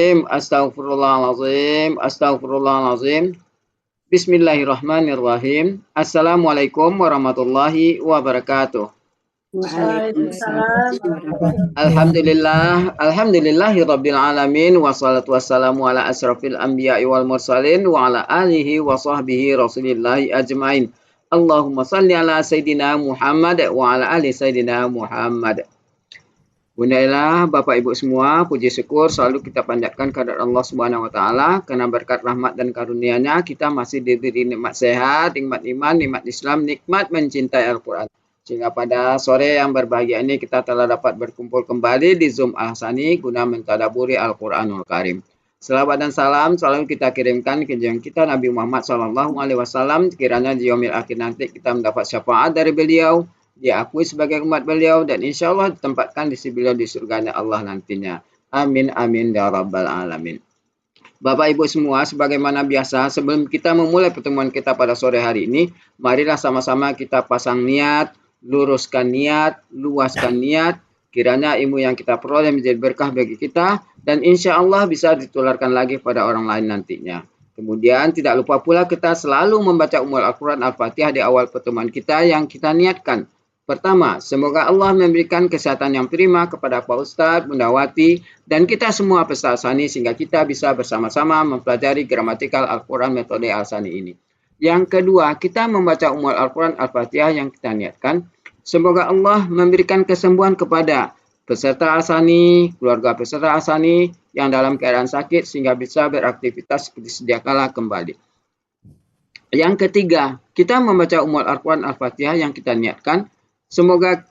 Astagfirullahalazim, astagfirullahalazim. Bismillahirrahmanirrahim. Assalamualaikum warahmatullahi wabarakatuh. Waalaikumsalam. Alhamdulillahirabbil alamin wassalatu wassalamu ala asrafil anbiya'i wal mursalin wa ala alihi wa sahbihi rasulillahi ajmain. Allahumma salli ala sayyidina Muhammad wa ala ali sayyidina Muhammad. Bunda Bapak Ibu semua, puji syukur selalu kita panjatkan kehadirat Allah Subhanahu wa taala karena berkat rahmat dan karunia-Nya kita masih diberi nikmat sehat, nikmat iman, nikmat Islam, nikmat mencintai Al-Qur'an. Sehingga pada sore yang berbahagia ini kita telah dapat berkumpul kembali di Zoom Al-Hasani guna mentadabburi Al-Qur'anul Karim. Selawat dan salam selalu kita kirimkan ke junjungan kita Nabi Muhammad SAW. Kiranya di yaumil akhir nanti kita mendapat syafaat dari beliau, diakui sebagai umat beliau, dan insya Allah ditempatkan di sisi beliau di surganya Allah nantinya. Amin amin ya rabbal alamin. Bapak Ibu semua, sebagaimana biasa sebelum kita memulai pertemuan kita pada sore hari ini, marilah sama-sama kita pasang niat, luruskan niat, luaskan niat. Kiranya ilmu yang kita peroleh menjadi berkah bagi kita dan insya Allah bisa ditularkan lagi pada orang lain nantinya. Kemudian tidak lupa pula kita selalu membaca Al-Quran Al-Fatihah di awal pertemuan kita yang kita niatkan. Pertama, semoga Allah memberikan kesehatan yang prima kepada Pak Ustadz, Bunda Wati, dan kita semua peserta Al-Sani sehingga kita bisa bersama-sama mempelajari gramatikal Al-Quran metode Al-Sani ini. Yang kedua, kita membaca Al-Quran Al-Fatihah yang kita niatkan. Semoga Allah memberikan kesembuhan kepada peserta Al-Sani, keluarga peserta Al-Sani yang dalam keadaan sakit sehingga bisa beraktivitas seperti sedia kala kembali. Yang ketiga, kita membaca Al-Quran Al-Fatihah yang kita niatkan. Semoga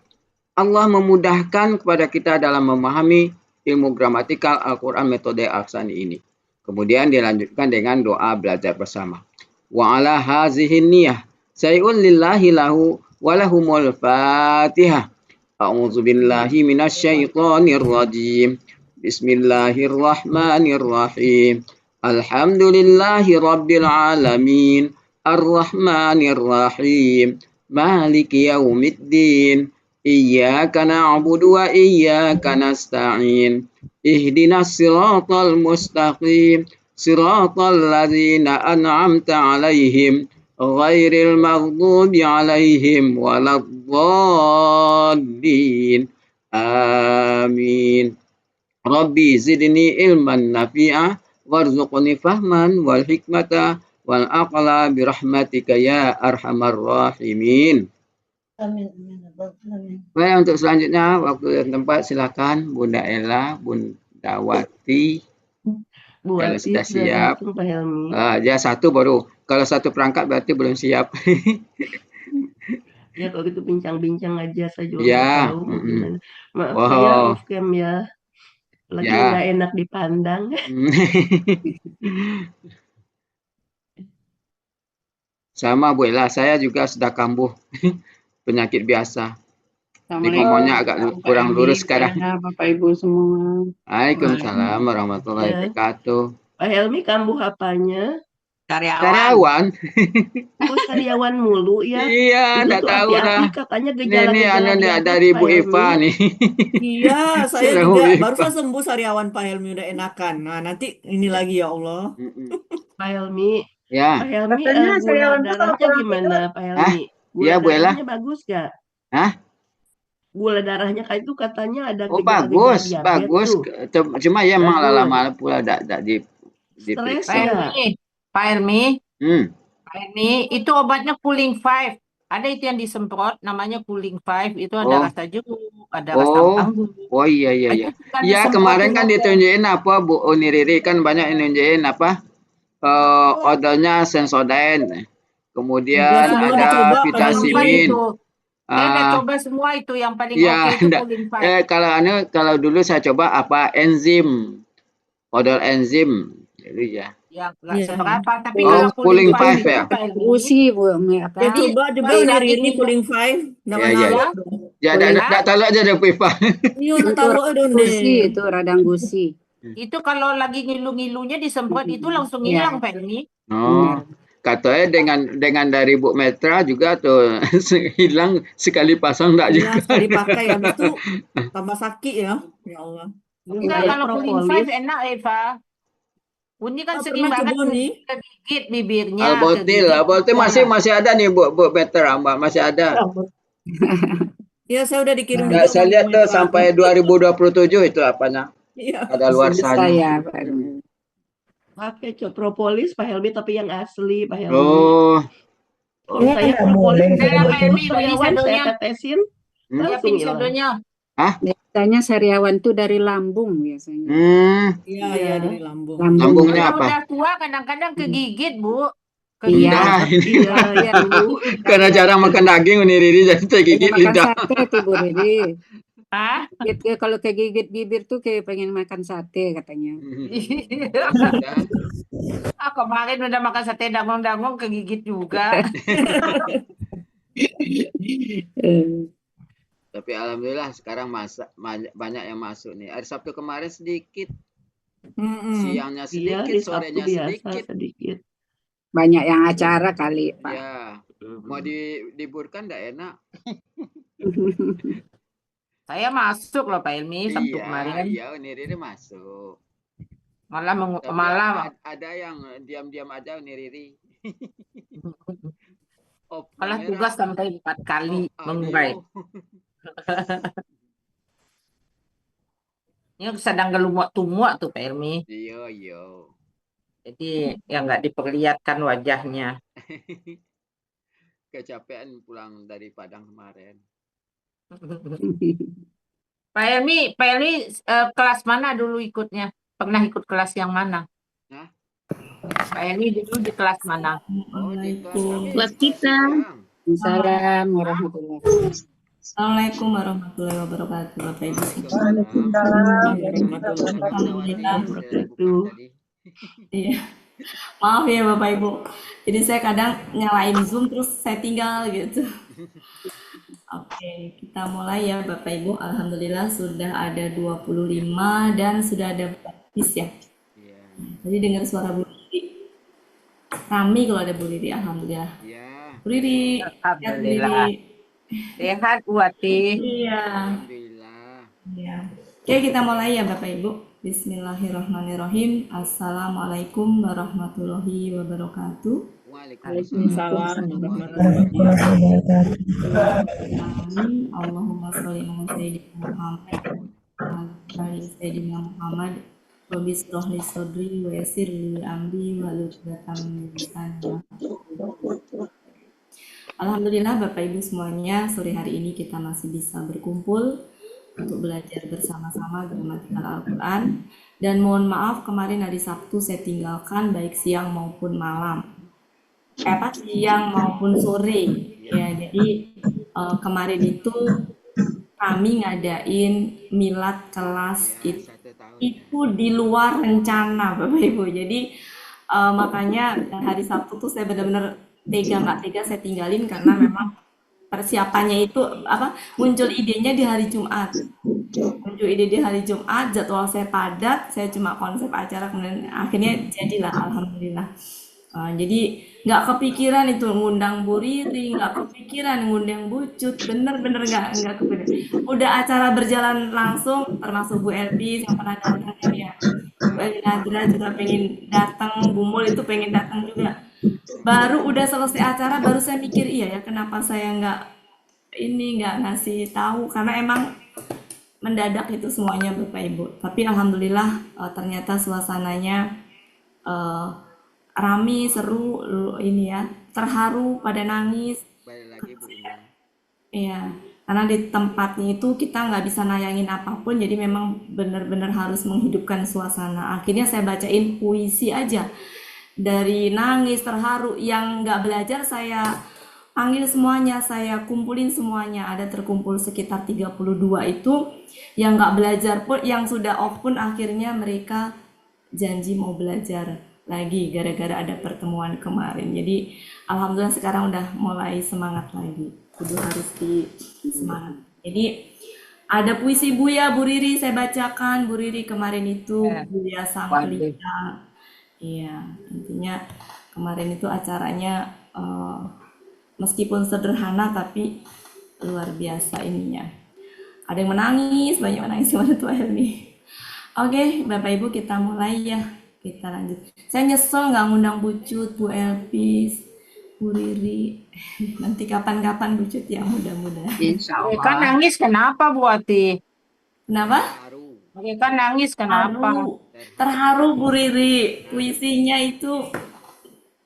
Allah memudahkan kepada kita dalam memahami ilmu gramatikal Al-Quran metode Al-Sani ini. Kemudian dilanjutkan dengan doa belajar bersama. Wa ala hazihin niyah say'un lillahi lahu walahumul fatihah. A'udzu billahi minasyaitonir rajim. Bismillahirrahmanirrahim. Alhamdulillahi rabbil alamin. Ar-Rahmanir Rahim. Maliki yaumiddin. Iyyaka na'budu wa iyyaka nasta'in. Ihdinas siratal mustaqim. Siratal ladzina an'amta 'alaihim ghairil maghdubi 'alaihim waladdallin. Amin. Rabbi zidni ilman nafi'a warzuqni fahman wal hikmata wal aqla birahmatika ya arhamar rahimin. Amin. Amin. Baik, untuk selanjutnya waktu dan tempat silakan Bunda Ella, Bunda Wati. Bu Kalau Wati sudah siap. Pak Helmi. Ya satu baru. Kalau satu perangkat berarti belum siap. Ya kalau gitu bincang-bincang aja saya juga Ya. tahu gimana. Maaf Wow. saya off cam ya. Lagi Ya. nggak enak dipandang. Sama Bu Ella, saya juga sudah kambuh penyakit biasa. Jadi ngomongnya agak kurang lurus sekarang. Bapak Ibu semua. Waalaikumsalam warahmatullahi wabarakatuh. Pak Helmi kambuh apanya? Karyawan. Oh, karyawan mulu ya. Iya, Itu enggak tuh tahu dah. api-api katanya gejala-gejala Ini diabetes, dari Bu Pak Eva Helmi. nih. Iya, saya Sudah juga Bu Eva. barusan sembuh sariawan Pak Helmi udah enakan. Nah, nanti ini lagi ya Allah. Pak Helmi, Ya. Pak Helmi Katanya gula sariawan tuh kalau darahnya kurang gimana Pak Helmi? Gula Iya, Bu Ella. darahnya bagus gak? Hah? Gula darahnya kayak itu katanya ada Oh, gejala-gejala bagus, diabetes bagus. tuh. Cuma ya emang Bagus. lama-lama pula enggak Stres diperiksa. ya? Pak Helmi, Hmm. Pak Helmi, itu obatnya Cooling 5. Ada itu yang disemprot, namanya Cooling 5. Itu ada Oh. rasa jeruk, ada rasa anggur. Oh iya. Itu tinggal Ya kemarin disemprotin kan aja. ditunjukin apa Bu Uni Riri kan banyak yang nunjukin apa odolnya Sensodyne. Kemudian Ya, semua ada dicoba, Pak Vitamin. Itu. Saya udah coba semua itu, yang paling Ya, oke itu Cooling 5. kalau dulu saya coba apa enzim, odol enzim, jadi ya. Yang nggak Iya. seberapa, tapi Oh, kalau Cooling Cooling 5 5 itu ya? Pak Helmi, Gusi Bu, apa? Ya coba juga Pas Uni lagi Riri kita- Cooling 5. Nama Iya. nalok. Ya Cooling enggak tahu aja ada Bu Eva. Iya, Itu nalok dong gusi, deh. itu radang gusi. itu kalau lagi ngilu-ngilunya disemprot itu langsung Iya. hilang Pak Helmi. Oh, katanya dengan dari Bu Metra juga tuh hilang sekali pasang enggak Hilang juga. sekali pakai, habis itu tambah sakit ya. Ya Allah. Enggak, Kayak kalau cooling five propolis. enak, Eva. Uni kan Oh, sering pernah ke banget Boni? kegigit bibirnya, Albotil, kegigit Albotil bibirnya. masih ada nih Bu Peter, Mbak, masih ada. Ya, saya udah dikirim Nah, juga saya sama lihat Bu tuh Eva. sampai 2027 itu apanya, Iya. ada luar Bisa sana. ya, Pak Helmi. Pakai propolis Pak Helmi, tapi yang asli Pak Helmi. Oh, Kalau saya propolis Saya buat Pak Helmi bagi sariawan saya sadonya. tetesin, Hmm? langsung Siapin hilang. sadonya. Biasanya sariawan tuh dari lambung biasanya. Iya, Iya. iya dari lambung. Lambungnya Kalau apa? udah tua kadang-kadang kegigit, Bu. Iya. Nah, Iya, Iya. Bu. karena jarang makan daging Uni Riri jadi Pengen tergigit makan lidah. sate tuh Bu Riri. Hah? Kalau kegigit bibir tuh kayak pengen makan sate katanya. Ya sudah. Ah, kemarin udah makan sate dangung-dangung kegigit juga. Eh, Tapi alhamdulillah sekarang banyak yang masuk nih. Hari Sabtu kemarin sedikit, siangnya Iya, sedikit, di Sabtu sorenya biasa sedikit. sedikit. Banyak yang acara kali, Pak. Ya, mau diliburkan enggak enak. Saya masuk loh Pak Ilmi Sabtu Iya, kemarin. iya Uni Riri masuk. Malah Tapi malah ada yang diam-diam aja Uni Riri. Oh, malah kamera. tugas sampai 4 kali Oh, mengurai. audio. Ini sedang gelumuk-tumuk tuh Pak Ilmi. Iya, iya. Jadi ya nggak diperlihatkan wajahnya. Kecapean pulang dari Padang kemarin. Pak Ilmi kelas mana dulu ikutnya? Pernah ikut kelas yang mana? Hah? Pak Ilmi dulu di kelas mana? Oh, di kelas kami. Kelas kita. Waalaikumsalam warahmatullahi wabarakatuh. Assalamualaikum warahmatullahi wabarakatuh, Bapak Ibu. Wabarakatuh. Iya. Maaf ya Bapak Ibu. Jadi saya kadang nyalain Zoom terus saya tinggal gitu. Oke, kita mulai ya Bapak Ibu. Alhamdulillah sudah ada 25 dan sudah ada praktis ya. Iya. Tadi dengar suara Bu Riri. Rame kalau ada Bu Riri, alhamdulillah. Iya. Bu Riri, lihat Bu Alhamdulillah. Riri. Sehat Buati. Iya. Alhamdulillah. Ya. Oke, kita mulai ya Bapak Ibu. Bismillahirrahmanirrahim. Assalamualaikum warahmatullahi wabarakatuh. Waalaikumsalam. Amin. Allahumma sholli ala sayyidina Muhammad wa ali sayyidina Muhammad. Rabbi shrah li sadri wa yassir li amri wahlul 'uqdatam min lisani. Alhamdulillah Bapak Ibu semuanya, sore hari ini kita masih bisa berkumpul untuk belajar bersama-sama gramatikal Al-Quran. Dan mohon maaf kemarin hari Sabtu saya tinggalkan baik siang maupun malam. Siang maupun sore. Ya, jadi kemarin itu kami ngadain milad kelas itu di luar rencana Bapak Ibu. Jadi makanya hari Sabtu tuh saya benar-benar nggak tega saya tinggalin karena memang persiapannya itu muncul idenya di hari Jumat. Muncul ide di hari Jumat, jadwal saya padat, saya cuma konsep acara kemudian akhirnya jadilah alhamdulillah. Jadi nggak kepikiran itu ngundang Bu Riri, nggak kepikiran ngundang Bu Cut, bener-bener nggak kepikiran. Udah acara berjalan langsung, termasuk Bu Elvi yang pernah datang ya. Bu Elvi Nadra juga pengen datang, Bu Mul itu pengen datang juga. Baru udah selesai acara, baru saya mikir iya ya kenapa saya nggak ngasih tahu karena emang mendadak itu semuanya Bapak Ibu. Tapi alhamdulillah ternyata suasananya rame, seru ini ya, terharu, pada nangis. Balik lagi Bu Indah. Iya, karena di tempatnya itu kita nggak bisa nayangin apapun, jadi memang benar-benar harus menghidupkan suasana. Akhirnya saya bacain puisi aja. Dari nangis, terharu, yang nggak belajar saya panggil semuanya, saya kumpulin semuanya. Ada terkumpul sekitar 32 itu, yang nggak belajar pun, yang sudah off pun akhirnya mereka janji mau belajar lagi gara-gara ada pertemuan kemarin. Jadi alhamdulillah sekarang udah mulai semangat lagi. Kudu harus semangat. Jadi ada puisi Buya, Bu Riri saya bacakan. Bu Riri kemarin itu Buya Sang Pelita. Iya, intinya kemarin itu acaranya meskipun sederhana tapi luar biasa ininya. Ada yang menangis, banyak menangis kemarin tuh Helmi. Oke, Bapak Ibu kita mulai ya. Kita lanjut. Saya nyesel nggak ngundang Bu Cut, Bu Elpis, Bu Riri. Nanti kapan-kapan Bu Cut ya mudah-mudahan. Insya Mereka Allah. nangis kenapa Bu Ati? Kenapa? Baru. Mereka nangis kenapa? Terharu Bu Riri. Puisinya itu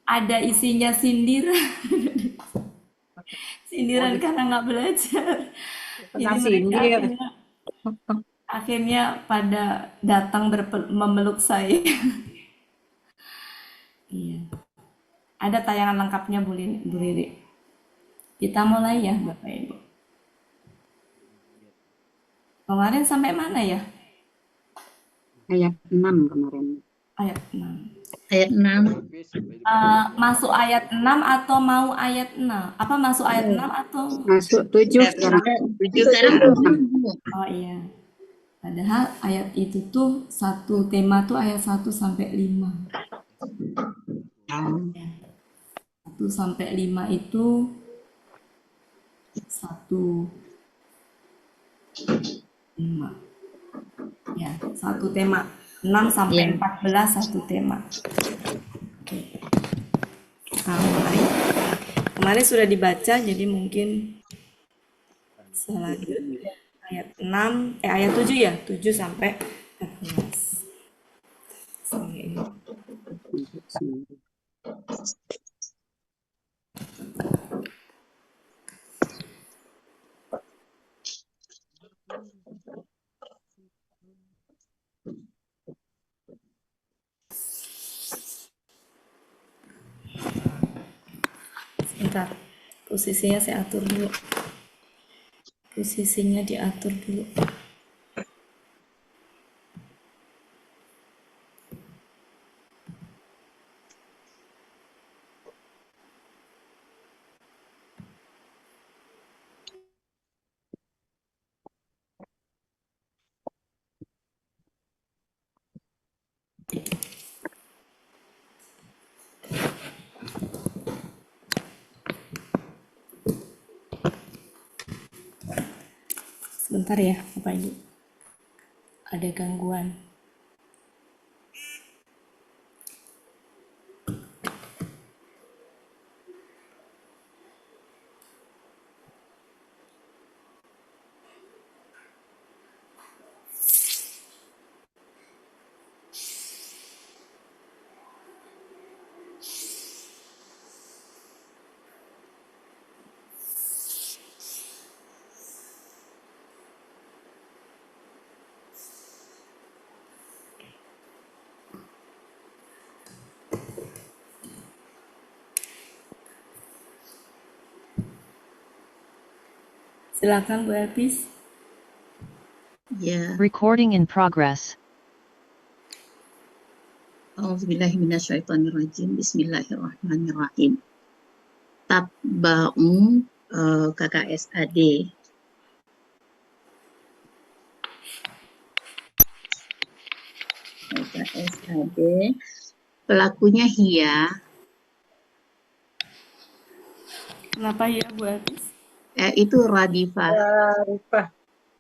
ada isinya sindiran. Sindiran karena nggak belajar. Kena Jadi mereka sindir. akhirnya pada datang memeluk saya. Iya. Ada tayangan lengkapnya Bu Riri. Kita mulai ya Bapak Ibu. Kemarin sampai mana ya? Ayat 6 kemarin. Ayat 6. Ayat 6. Masuk ayat 6 atau mau ayat 6? Apa masuk ayat 6 atau? Masuk 7 sekarang. 7 sekarang. Oh iya. Padahal ayat itu tuh satu tema tuh ayat 1 sampai 5. 1 sampai 5 itu satu tema. Ya, satu tema. 6 sampai 14 satu tema. Oke. Nah, kemarin sudah dibaca jadi mungkin selanjutnya ayat 6 ayat 7 ya, 7 sampai 14. Sampai ini. Sebentar, posisinya saya atur dulu. Posisinya diatur dulu. Sebentar ya, Bapak Ibu. Ada gangguan. Silakan Bu Elpis. Ya. Recording in progress. Auzubillahiminasyaitonirrajim. Bismillahirrahmanirrahim. Tabba'u KKSAD. KKSAD. Pelakunya Hia. Kenapa ya Bu Elpis? Itu Radifah.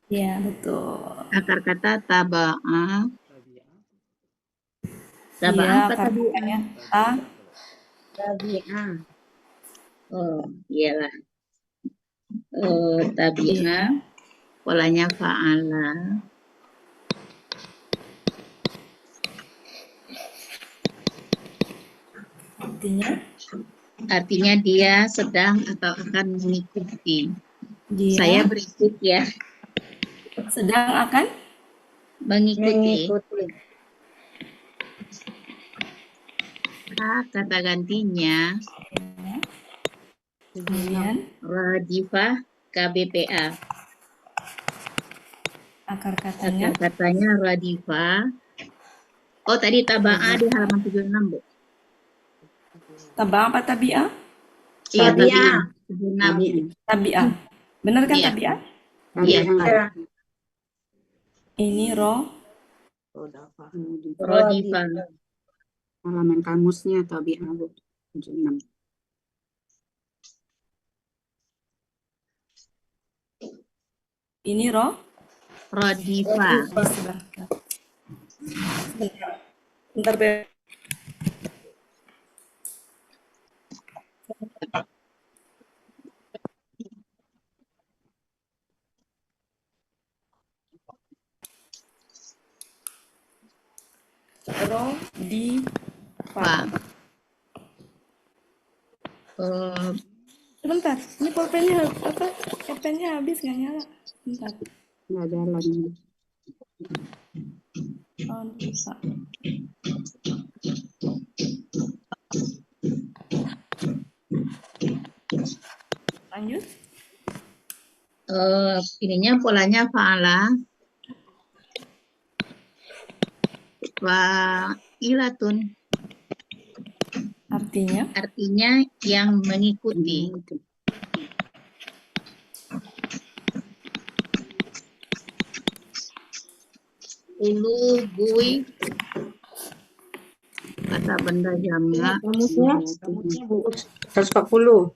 Ya, betul. Akar kata taba'a. Taba'a Iya, apa tadi? katanya Tabi'ah. Oh, iyalah. Tabi'ah. Polanya fa'ala. Artinya dia sedang atau akan mengikuti. dia Saya berisik ya. sedang akan Mengikuti. Kata gantinya kemudian Radifah KBPA. akar katanya Akar katanya Radifah. Oh, tadi taba'a di halaman 76, Bu. tabang apa tabi'ah? Iya, Tabi'ah. tabi'ah. Tabi'ah. Benar kan Iya. tabi'ah? Iya. Ini Radifah. Halaman kamusnya tabi'ah 76. ini Radifah. di sebelah Bentar, Beb. Pak. Sebentar, ini pulpennya apa? Pulpennya habis nggak nyala. Bentar. Nggak jalan. Oh, bisa. Lanjut. Ininya polanya fa'ala fa'ilatun, Artinya artinya yang mengikuti. Ulu bui kata benda jamak. Kamusnya Bu 140.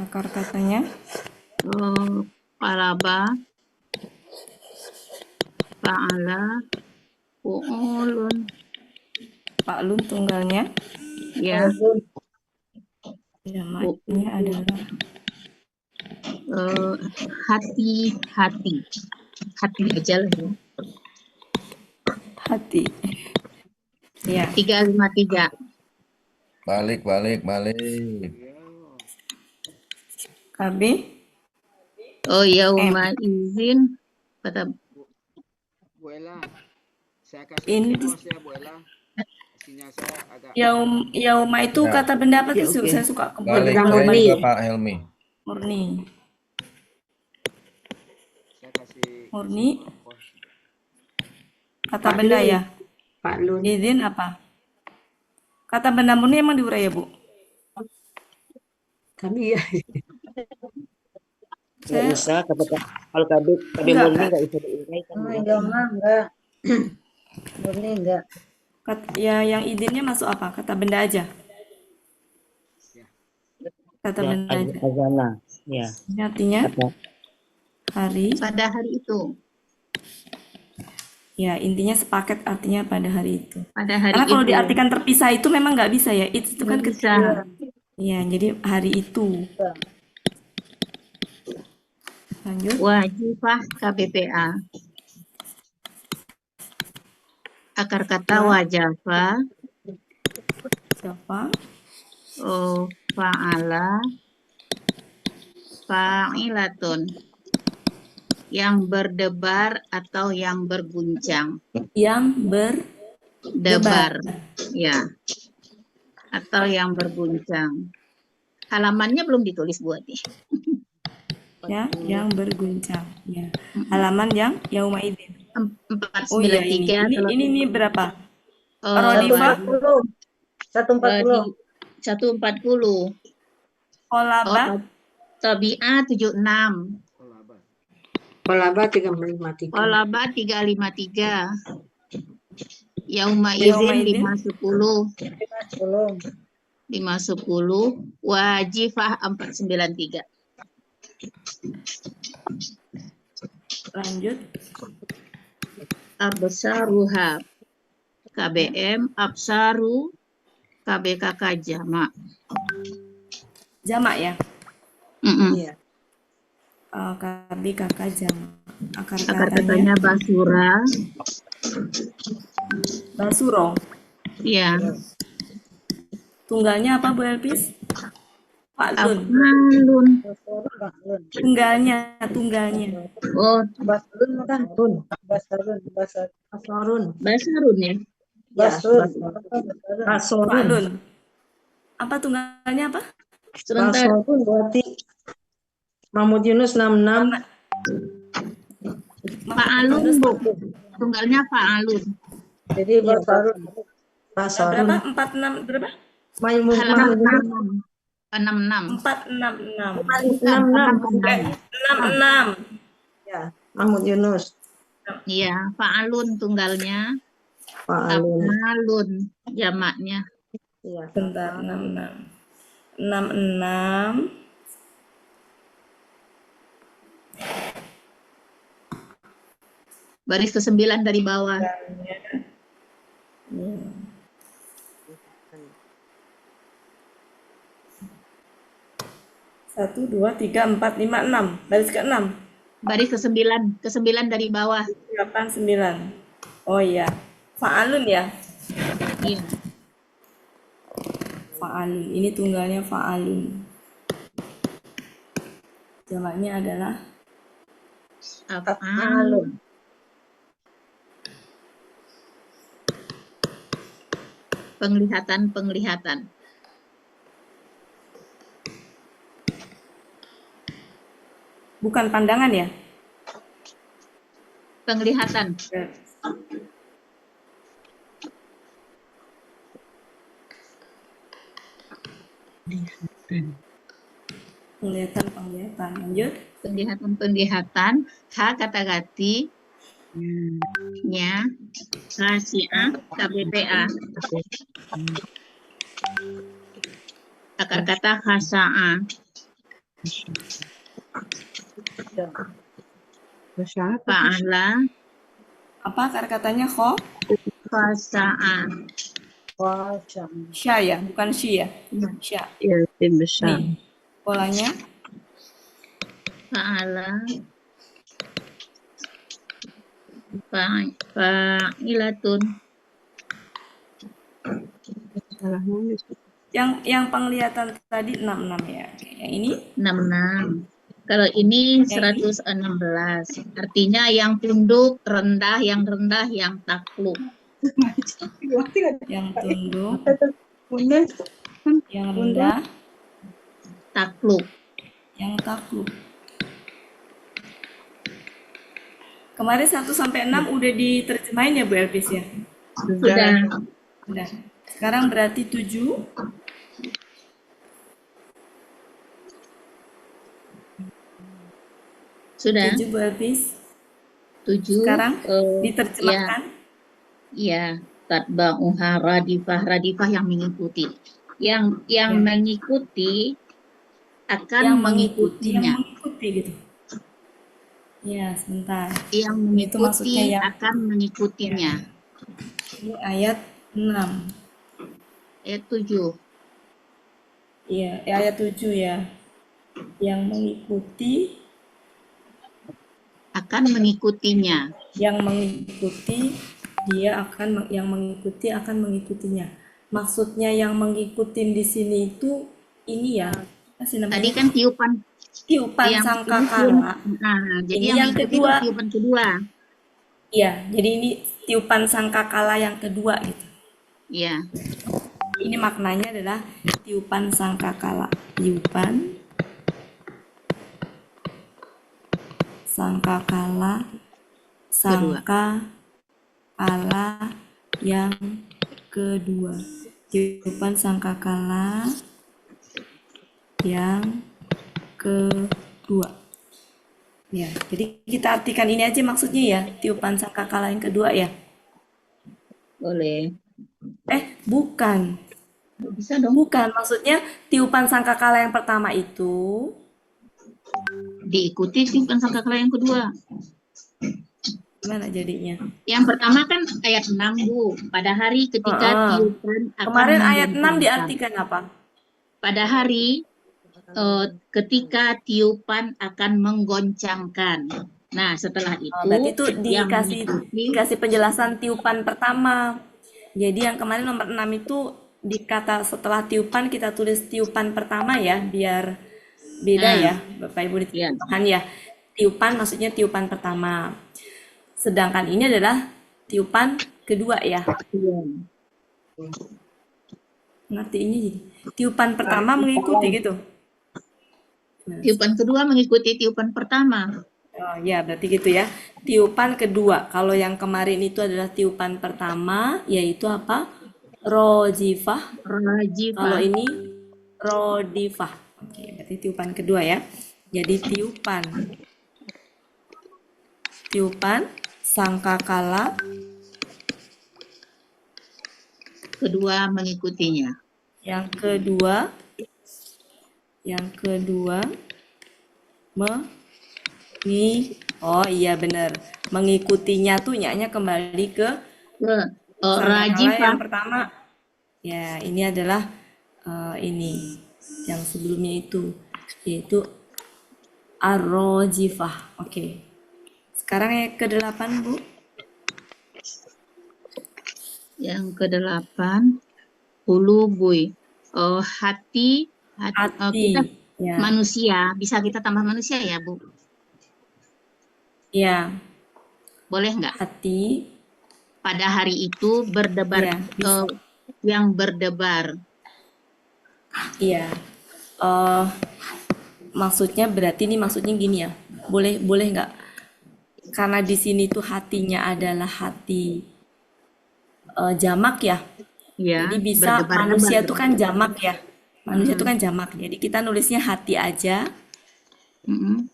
akar katanya Palaba fa'ala fu'ulun. Fa'lun tunggalnya, Ya, jamaknya adalah hati-hati. Hati aja lah ya. hati. Ya, 353. Balik. KB. Oh, yauma izin kata Bu Ella, saya kasih Ini pos ya Bu Ella. Sinyal saya agak yauma itu Ya. kata benda apa Ya, sih? oke. Saya suka Balik. kebalik. Saya Murni. juga Pak Helmi. Murni. saya kasih Murni. pos. Kata Pak benda Lun. ya. Pak Lun. Izin apa? Kata benda murni emang diurai ya, Bu? Kami ya. Nggak Saya usah kalau KB enggak, murni Kak. nggak bisa diurai kan Bu. enggak. Murni enggak. Ya, yang izinnya masuk apa? Kata benda aja. Kata Ya, benda aja. azana. Ya, Ini artinya kata hari. pada hari itu. Ya, intinya sepaket artinya pada hari itu. Pada hari Karena kalau itu. diartikan terpisah itu memang nggak bisa ya. Itu kan Nggak bisa. Iya, jadi hari itu. Lanjut. Wajifah KBPA. Akar kata wajafa Siapa? fa'ala fa'ilatun, yang berdebar atau yang berguncang. Yang Debar, ya, atau yang berguncang. Halamannya belum ditulis buat nih. ya, yang berguncang. Ya. Halaman yang yauma idzin. 493. Oh iya, ini berapa? Rodifa 140. 140. Kolaba Tabi'ah 76. Kolaba 353. Kolaba 353. Yauma Yauma izin idzin 510. 510. Wajifah 493. lanjut. Absaruha KBM, absaru KBKK jamak. Jamak ya. Iya. KB kakak jamak. Akar Akar katanya katanya basura. basuro. Ya. Tunggalnya apa Bu Elpis? Fa'lun. Afalun. Tunggalnya. Oh, Basrun kan tun. Basarun. basarun ya. Basrun. Fa'lun. Apa tunggalnya apa? Sebentar. Basrun berarti Mahmud Yunus 66. Fa'alun, Bu. Tunggalnya fa'alun. Jadi Basarun. Basarun. Berapa? 46 berapa? Mahmud Halaman Yunus 66. 466. 66. 66. Ya, Mahmud Yunus. Iya, fa'alun tunggalnya. Fa'alun. Afalun jamaknya. Iya. Bentar, 66. 66. Baris ke-9 dari bawah. Satu, dua, tiga, empat, lima, enam. Baris ke-6. Baris ke-9 dari bawah. 8, 9. Oh iya. Fa'alun ya? Iya. Fa'alun. Ini tunggalnya fa'alun. Jamaknya adalah Af'alun. Penglihatan. bukan pandangan ya? Penglihatan. Penglihatan. Lanjut. Penglihatan. Ha kata ganti. Nya. Khasi'ah. KBPA. Akar kata khasa'ah. Fa'ala. Apa akar katanya kho? Khasa'ah. Sya ya, bukan syi ya? Sya. Nih, polanya Fa'ala. Fa'ilatun. yang penglihatan tadi 66 ya. Yang ini 66. Kalau ini 116. Artinya yang tunduk, rendah, yang takluk. yang tunduk, yang rendah, Takluk. yang takluk. Kemarin 1 sampai 6 udah diterjemahin ya Bu Elvis ya? Udah. Sekarang berarti 7. Sudah. 7 Bu Elvis. 7. Sekarang diterjemahkan. Ya, tatba'uha radifah yang mengikuti. Yang mengikuti akan Yang mengikutinya. mengikuti gitu. Ya, sebentar. Yang Itu mengikuti maksudnya yang akan mengikutinya. ini ayat 6. Ayat 7. Iya, ayat 7 ya. Yang mengikuti, Akan mengikutinya. yang mengikuti, yang mengikuti akan mengikutinya. Maksudnya yang mengikutin di sini itu ini ya. Apa sih namanya? Tadi kan tiupan yang sangkakala. Nah, jadi Ini yang yang mengikuti itu kedua. tiupan kedua. Iya, jadi ini tiupan sangkakala yang kedua gitu. Iya. Ini maknanya adalah tiupan sangkakala. Tiupan sangkakala, sangkakala yang kedua. Tiupan sangkakala yang kedua. Ya, jadi kita artikan ini aja maksudnya ya, tiupan sangkakala yang kedua ya. Boleh. Bukan. Bisa dong. Bukan, maksudnya tiupan sangkakala yang pertama itu Diikuti tiupan sangkakala yang kedua. gimana jadinya? Yang pertama kan ayat 6, Bu. Pada hari ketika tiupan akan Kemarin ayat 6 menggoncangkan. diartikan apa? Pada hari ketika tiupan akan menggoncangkan. Nah, setelah itu Berarti itu yang dikasih penjelasan tiupan pertama. Jadi yang kemarin nomor 6 itu dikata setelah tiupan kita tulis tiupan pertama ya, biar beda ya, Bapak Ibu diterjemahkan ya. Tiupan maksudnya tiupan pertama. Sedangkan ini adalah tiupan kedua ya. Ngerti ini jadi. Tiupan pertama mengikuti gitu. Tiupan kedua mengikuti tiupan pertama. Oh ya, berarti gitu ya. Tiupan kedua. Kalau yang kemarin itu adalah tiupan pertama, yaitu apa? Rojifah. Kalau ini rodifah. Oke, berarti tiupan kedua ya. Jadi tiupan sangkakala kedua mengikutinya. Yang kedua oh iya benar, mengikutinya tuh nya kembali ke Ke sangkakala rajifah. yang pertama. Ya, ini adalah ini yang sebelumnya itu, yaitu ar-rajifah. Oke. Sekarang yang ke-8, Bu. Yang ke-8, qulubui. Hati, kita Hati. Ya. manusia. Bisa kita tambah manusia ya, Bu? Ya, Boleh nggak? hati. Pada hari itu berdebar, Ya, bisa. yang berdebar. Iya. Maksudnya berarti ini maksudnya gini ya. Boleh nggak? Karena di sini tuh hatinya adalah hati jamak ya. Ya, Jadi bisa berdebar-debar. manusia tuh kan jamak ya. Manusia tuh kan jamak. Jadi kita nulisnya hati aja.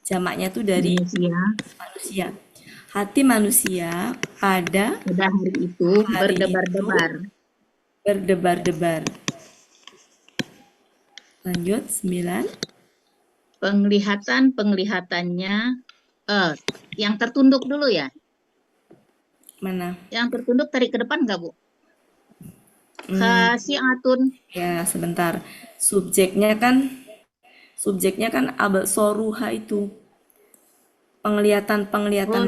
Jamaknya tuh dari manusia. Hati manusia pada hari itu hari berdebar-debar. Berdebar-debar. Lanjut, 9. Penglihatannya yang tertunduk dulu ya. Mana? Yang tertunduk tarik ke depan nggak, Bu? Khasiatun. Ya, sebentar. Subjeknya kan absoruha itu. Penglihatan mereka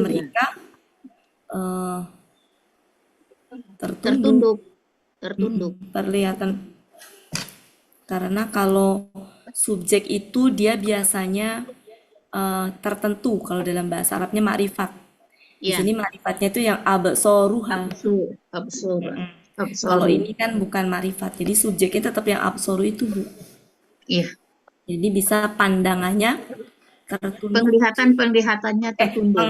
tertunduk. Perlihatan. Karena kalau subjek itu dia biasanya tertentu, kalau dalam bahasa Arabnya ma'rifat. Di sini ma'rifatnya itu yang absoruha. Kalau ini kan bukan ma'rifat, jadi subjeknya tetap yang absoru itu, Bu. Iya. Jadi bisa pandangannya tertunduk. Penglihatannya tertunduk.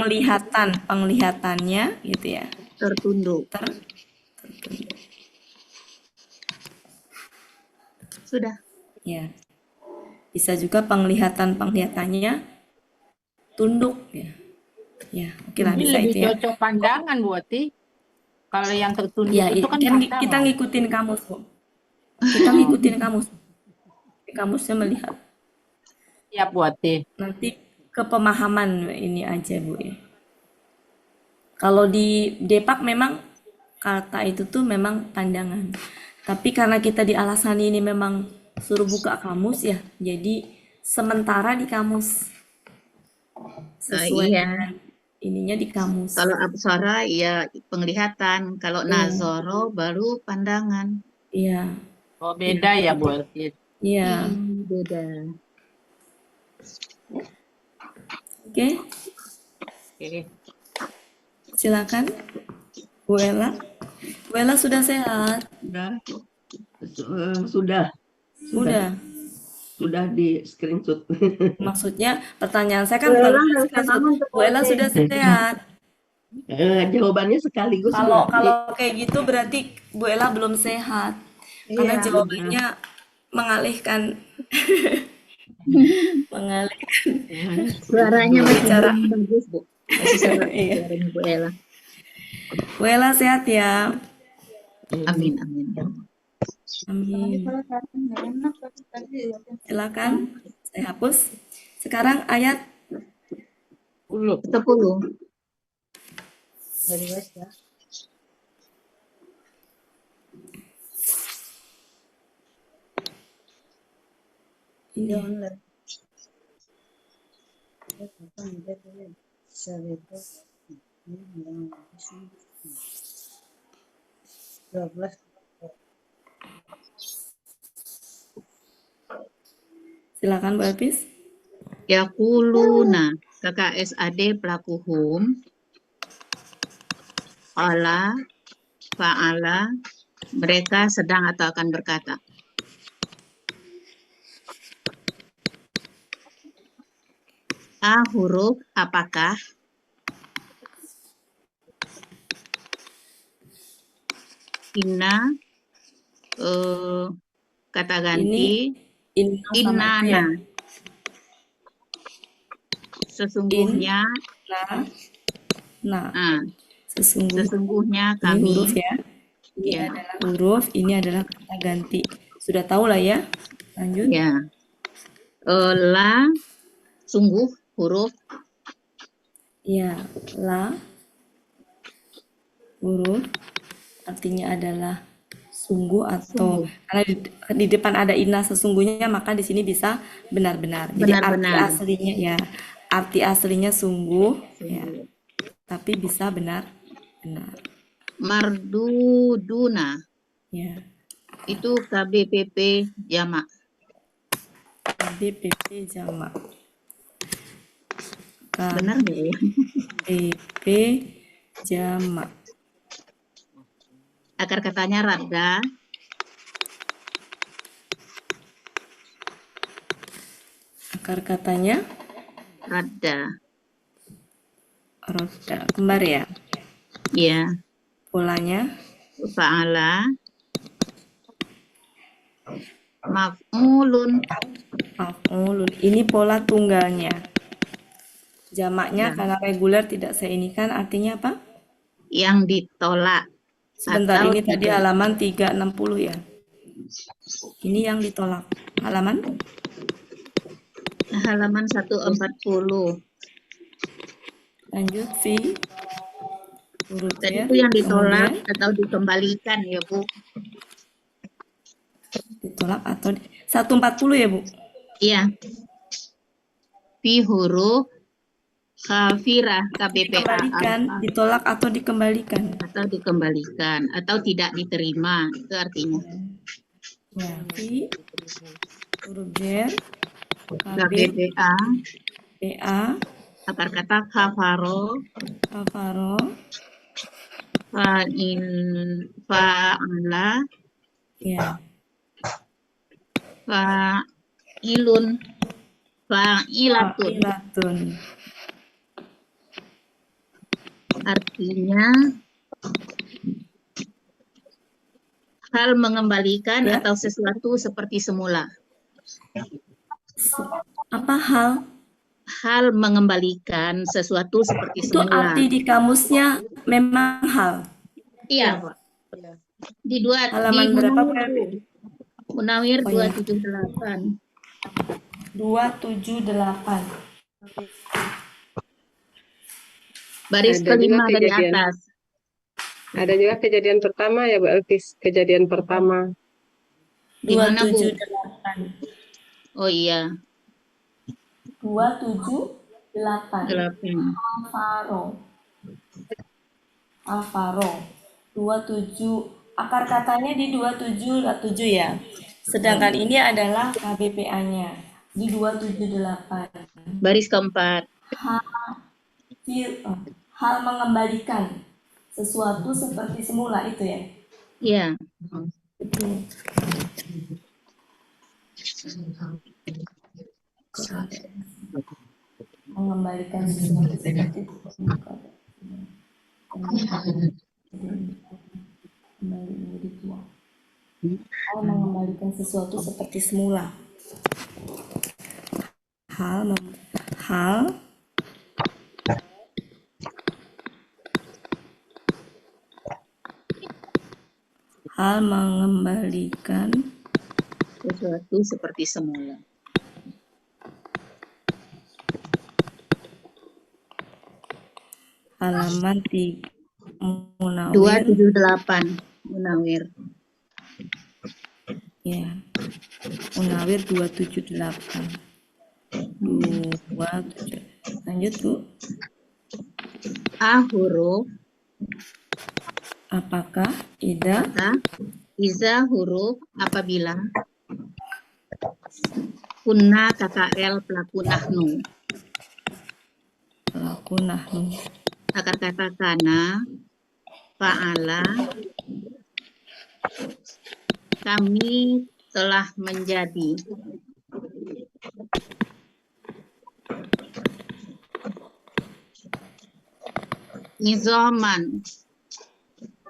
Penglihatannya gitu ya. Tertunduk. Sudah. Ya. Bisa juga penglihatannya tunduk ya. Ya, oke lah, Ini bisa lebih itu ya. cocok pandangan, Bu Ati. Kalau yang tertunduk Ya, itu kan kita pandangan. ngikutin kamus, Bu. Kita ngikutin kamus. Kamusnya melihat. Ya, Bu Ati. Nanti ke pemahaman ini aja, Bu ya. Kalau di Depak memang kata itu tuh memang pandangan. Tapi karena kita di alasan ini memang suruh buka kamus ya, jadi sementara di kamus. Sesuai dengan ininya di kamus. Kalau absara ya penglihatan, kalau nazoro baru pandangan. Iya. Oh, beda ya, Bu Ati. Iya. Beda. Oke. Silakan, Bu Ella. Bu Ella sudah sehat? Sudah di screenshot. Maksudnya pertanyaan saya kan bukan Bu Ella sudah sehat. Jawabannya sekaligus. Kalau kayak gitu berarti Bu Ella belum sehat. Karena jawabannya mengalihkan. Suaranya bicara. bagus, Bu. Suaranya Bu Ella. Bu Ella sehat ya. Amin. Amin. Silakan, saya hapus. Sekarang ayat 10. ini. Silakan Bu Elpis. Yaquluna, kakak SAD pelaku hum, ala, fa'ala, mereka sedang atau akan berkata. A huruf apakah? Inna, kata ganti. Innana. Sesungguhnya. Sesungguhnya kami. Ini huruf ya. Ini adalah huruf, ini adalah kata ganti. Sudah tahu lah ya. Lanjut. Ya. La, sungguh huruf. Ya, la. huruf artinya adalah sungguh atau Sungguh. karena di depan ada inna sesungguhnya maka di sini bisa benar-benar. Jadi arti Benar-benar. aslinya ya, arti aslinya sungguh ya, Sungguh. tapi bisa benar-benar Marduduna. ya. Itu KBPP jamak. KBPP jamak. Benar nggak ya? KBP jamak. Akar katanya radda. Akar katanya Radda. roda. Kembar ya. Ya. Polanya Fa'ala. Maf'ulun. maf'ulun. Ini pola tunggalnya. Jamaknya Ya. karena reguler tidak saya ini kan artinya apa? Yang ditolak. Sebentar, Atau ini tadi tidak. halaman 360 ya. Ini yang ditolak. Halaman Halaman 140. lanjut fi huruf Tadi jar, itu yang ditolak kemudian atau dikembalikan ya Bu. ditolak atau 140 ya Bu? Iya. Fi huruf kafirah KBPA Dikembalikan, ditolak atau dikembalikan. atau dikembalikan atau tidak diterima itu artinya. Ya, fi huruf jar, KB, KBPA PA, akar kata kafaro kafaro, fa'ala ya, fa'ilun fa'ilatun. fa'ilatun. Artinya hal mengembalikan Ya. atau sesuatu seperti semula. Apa hal? Hal mengembalikan sesuatu seperti Itu semula. arti di kamusnya memang hal. Iya, Pak. Di Halaman berapa, Pak? Munawir Oh, iya. 278. 278. Baris Ada juga kelima dari kejadian. atas. Ada juga kejadian pertama ya, Bu Elkis. Kejadian pertama. Di mana, Bu? 278. Oh iya, 278. 8. Alvaro. 27. Akar katanya di 277 ya. Sedangkan ini adalah KBPA-nya di 278. Baris keempat. Hal mengembalikan sesuatu seperti semula itu ya. Iya. Mengembalikan sesuatu seperti semula. Kembali menjadi tua. Hal mengembalikan sesuatu seperti semula. Hal mengembalikan Sesuatu seperti semula. halaman 3 Munawir 278. Munawir. ya. Munawir 278. 27. Lanjut Bu. A huruf Apakah ida iza huruf apabila kunna KKL pelaku nahnu. pelaku nahnu Akar kata kana fa'ala kami telah menjadi. Izoman.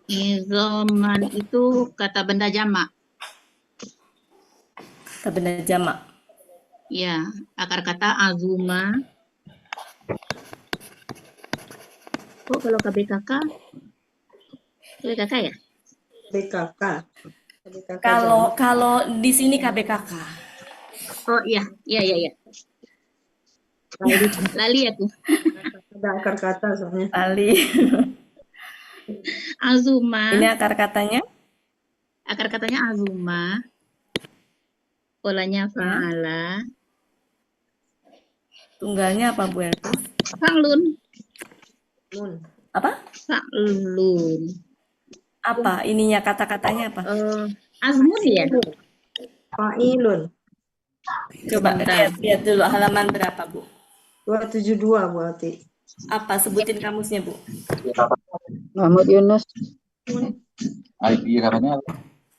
Izoman itu kata benda jamak. kata benda jamak. Ya, akar kata azuma. Kok kalau KBKK? KBKK ya? BKK. Kalau di sini KBKK. Oh iya, iya. Lali aku. Ada akar kata soalnya. Ali. Azuma. Ini akar katanya. Akar katanya azuma. Polanya fa'ala. Tunggalnya apa Bu Elvis? Fa'lun. Apa? Fa'lun. Apa ininya kata-katanya apa? Azmun ya? Fa'ilun. Coba Sebentar. lihat dulu halaman berapa Bu? 272 berarti. Apa sebutin kamusnya Bu? Muhammad Yunus. katanya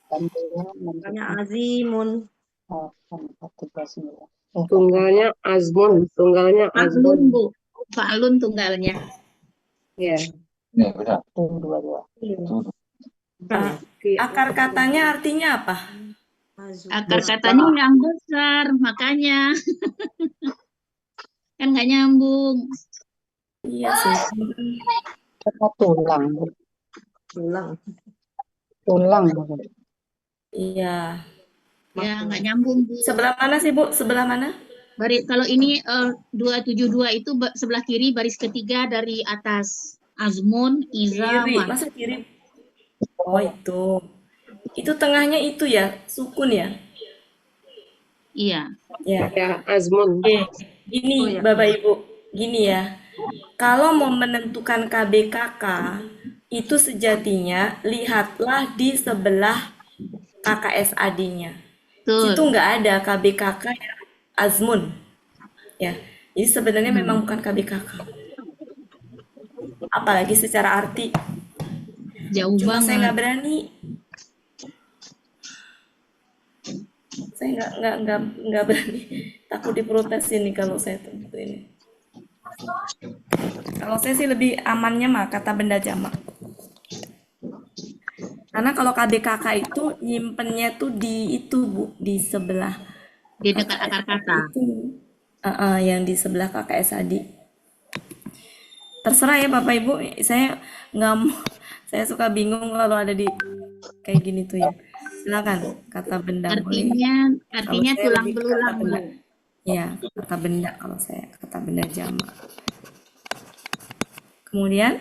Tunggalnya azimun. Tunggalnya azmun. Tunggalnya Fa'lun, azmun. Bu. Fa'lun tunggalnya. Ya. ya bisa. Akar katanya artinya apa? Akar katanya yang besar, makanya. Kan nggak nyambung. Iya sih. Tulang. Tulang. Tulang. Iya. Ya, nggak nyambung, Bu. Sebelah mana sih Bu? Sebelah mana? Kalau ini 272 itu sebelah kiri baris ketiga dari atas. Azmun, iza, Kiri. Masa kiri? Oh itu. Itu tengahnya itu ya, sukun ya? Iya. Ya. Ya, azmun. Gini Bapak Ibu, gini ya. Kalau mau menentukan KBKK, itu sejatinya lihatlah di sebelah KKSAD-nya. Itu nggak ada KBKK yang azmun. Ya. Jadi sebenarnya memang bukan KBKK. Apalagi secara arti. Jauh Cuma banget. saya nggak berani. Saya nggak berani. Takut diprotes ini kalau saya tentu ini. Kalau saya sih lebih amannya mah kata benda jamak. Karena kalau KBKK itu nyimpennya tuh di itu Bu, di sebelah. Di dekat akar kata. Yang di sebelah KKSAD. Terserah ya Bapak Ibu, saya nggak mau, saya suka bingung kalau ada di kayak gini tuh ya. Silakan kata benda boleh. Artinya Kalau saya tulang lebih ke belulang. kata benda. Ya, kata benda kalau saya kata benda jamak. Kemudian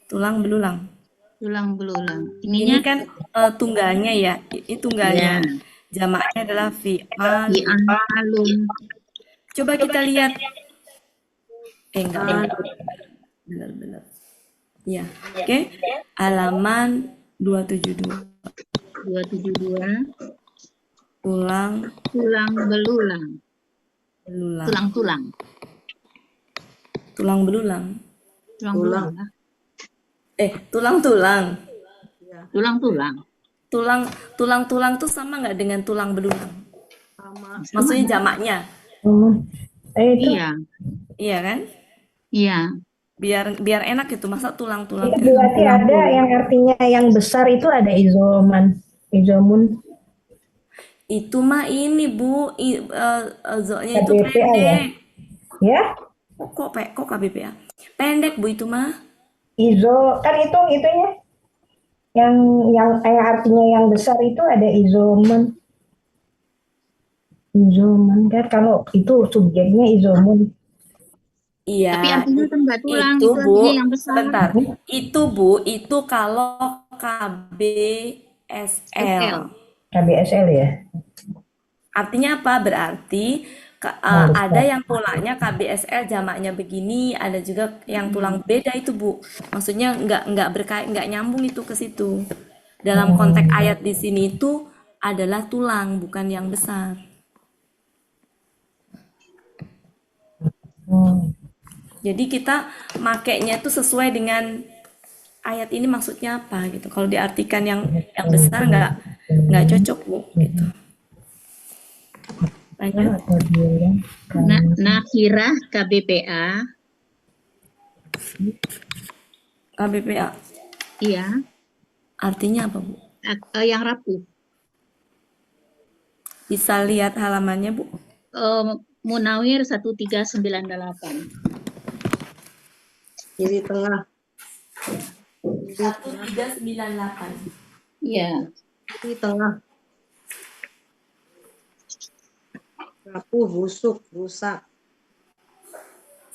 tulang belulang. Tulang belulang. Ini kan tunggalnya ya, ini tunggalnya. Ya. Jamaknya adalah fi'al. Fi'alun. Coba kita lihat. Enggak. Benar-benar. Ya, oke. Halaman 272. 272. Tulang belulang. belulang. Tulang-tulang. Tulang belulang. Tulang-tulang. Tulang-tulang. Tulang-tulang. Tulang-tulang tuh sama nggak dengan tulang belulang? Sama. Maksudnya jamaknya. Iya. Iya kan? Iya. Biar enak itu, masa tulang-tulang. Berarti ada yang artinya yang besar itu ada izomun. Itu mah ini Bu, zo-nya itu KBPA ya? pendek. Ya? Kok KBPA? Pendek Bu itu mah. Izo kan itunya. Yang artinya yang besar itu ada izomun. Izomun kan kalau itu subjeknya izomun. Iya. Tapi artinya kan nggak tulang, itu Bu, artinya yang besar. sebentar. Itu Bu, itu kalau KBSL. KBSL ya? Artinya apa? Berarti ada yang polanya KBSL jamaknya begini, ada juga yang tulang beda itu Bu. Maksudnya nggak nyambung itu ke situ. Dalam konteks ayat di sini itu adalah tulang, bukan yang besar. Jadi kita makainya itu sesuai dengan ayat ini maksudnya apa gitu. Kalau diartikan yang besar nggak cocok Bu gitu. Lanjut. Nakirah KBPA. KBPA. Iya. Artinya apa Bu? Yang rapuh. Bisa lihat halamannya Bu? Munawir 1398. Kiri tengah. 1398. Iya. Kiri tengah. Rapuh, busuk, rusak.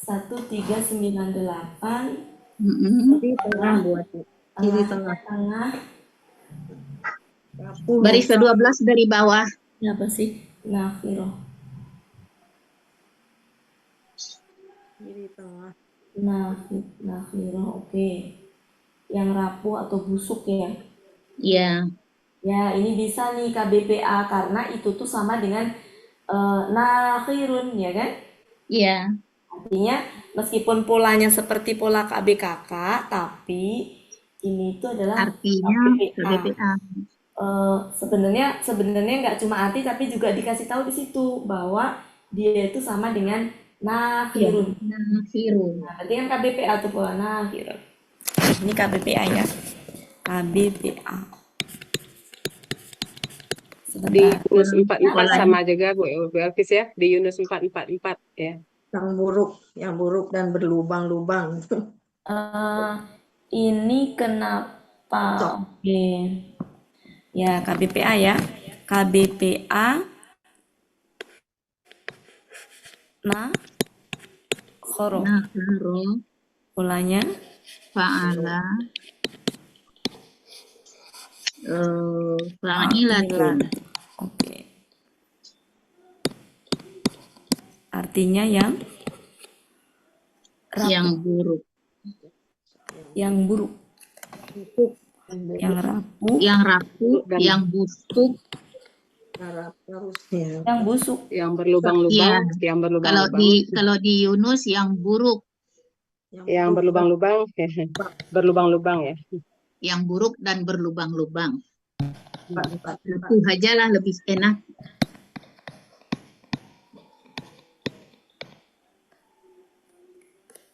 1398. Kiri tengah buat Kiri Tengahnya tengah. Baris ke-12 dari bawah. Ini apa sih? Nakhiro. Kiri tengah. Nakhiro, oke. Yang rapuh atau busuk ya. Iya. Ya, ini bisa nih KBPA karena itu tuh sama dengan nakhirun, ya kan? Iya. Artinya meskipun polanya seperti pola KBKK, tapi ini tuh adalah Artinya KBPA. Sebenarnya nggak cuma arti tapi juga dikasih tahu di situ bahwa dia itu sama dengan nakhirun. Nakhirun. Nah, berarti kan KBPA tuh pola nakhirun. Ini KBPA ya. KBPA. Di Sebentar. Yunus 44 sama juga Bu Elvis ya. Di Yunus 444 ya. Yang buruk dan berlubang-lubang. Ini kenapa? Oke. Ya, KBPA ya. KBPA khoro. Nakhiro. Polanya Fa'ala. Fa'ilatun. Oke. Artinya yang buruk. Yang buruk. Yang rapuh. Yang rapuh, yang busuk. Yang busuk. Yang berlubang-lubang, Iya. yang berlubang-lubang. Kalau di Yunus yang buruk. Yang berlubang-lubang, berlubang-lubang ya. Yang buruk dan berlubang-lubang. Itu ajalah lebih enak.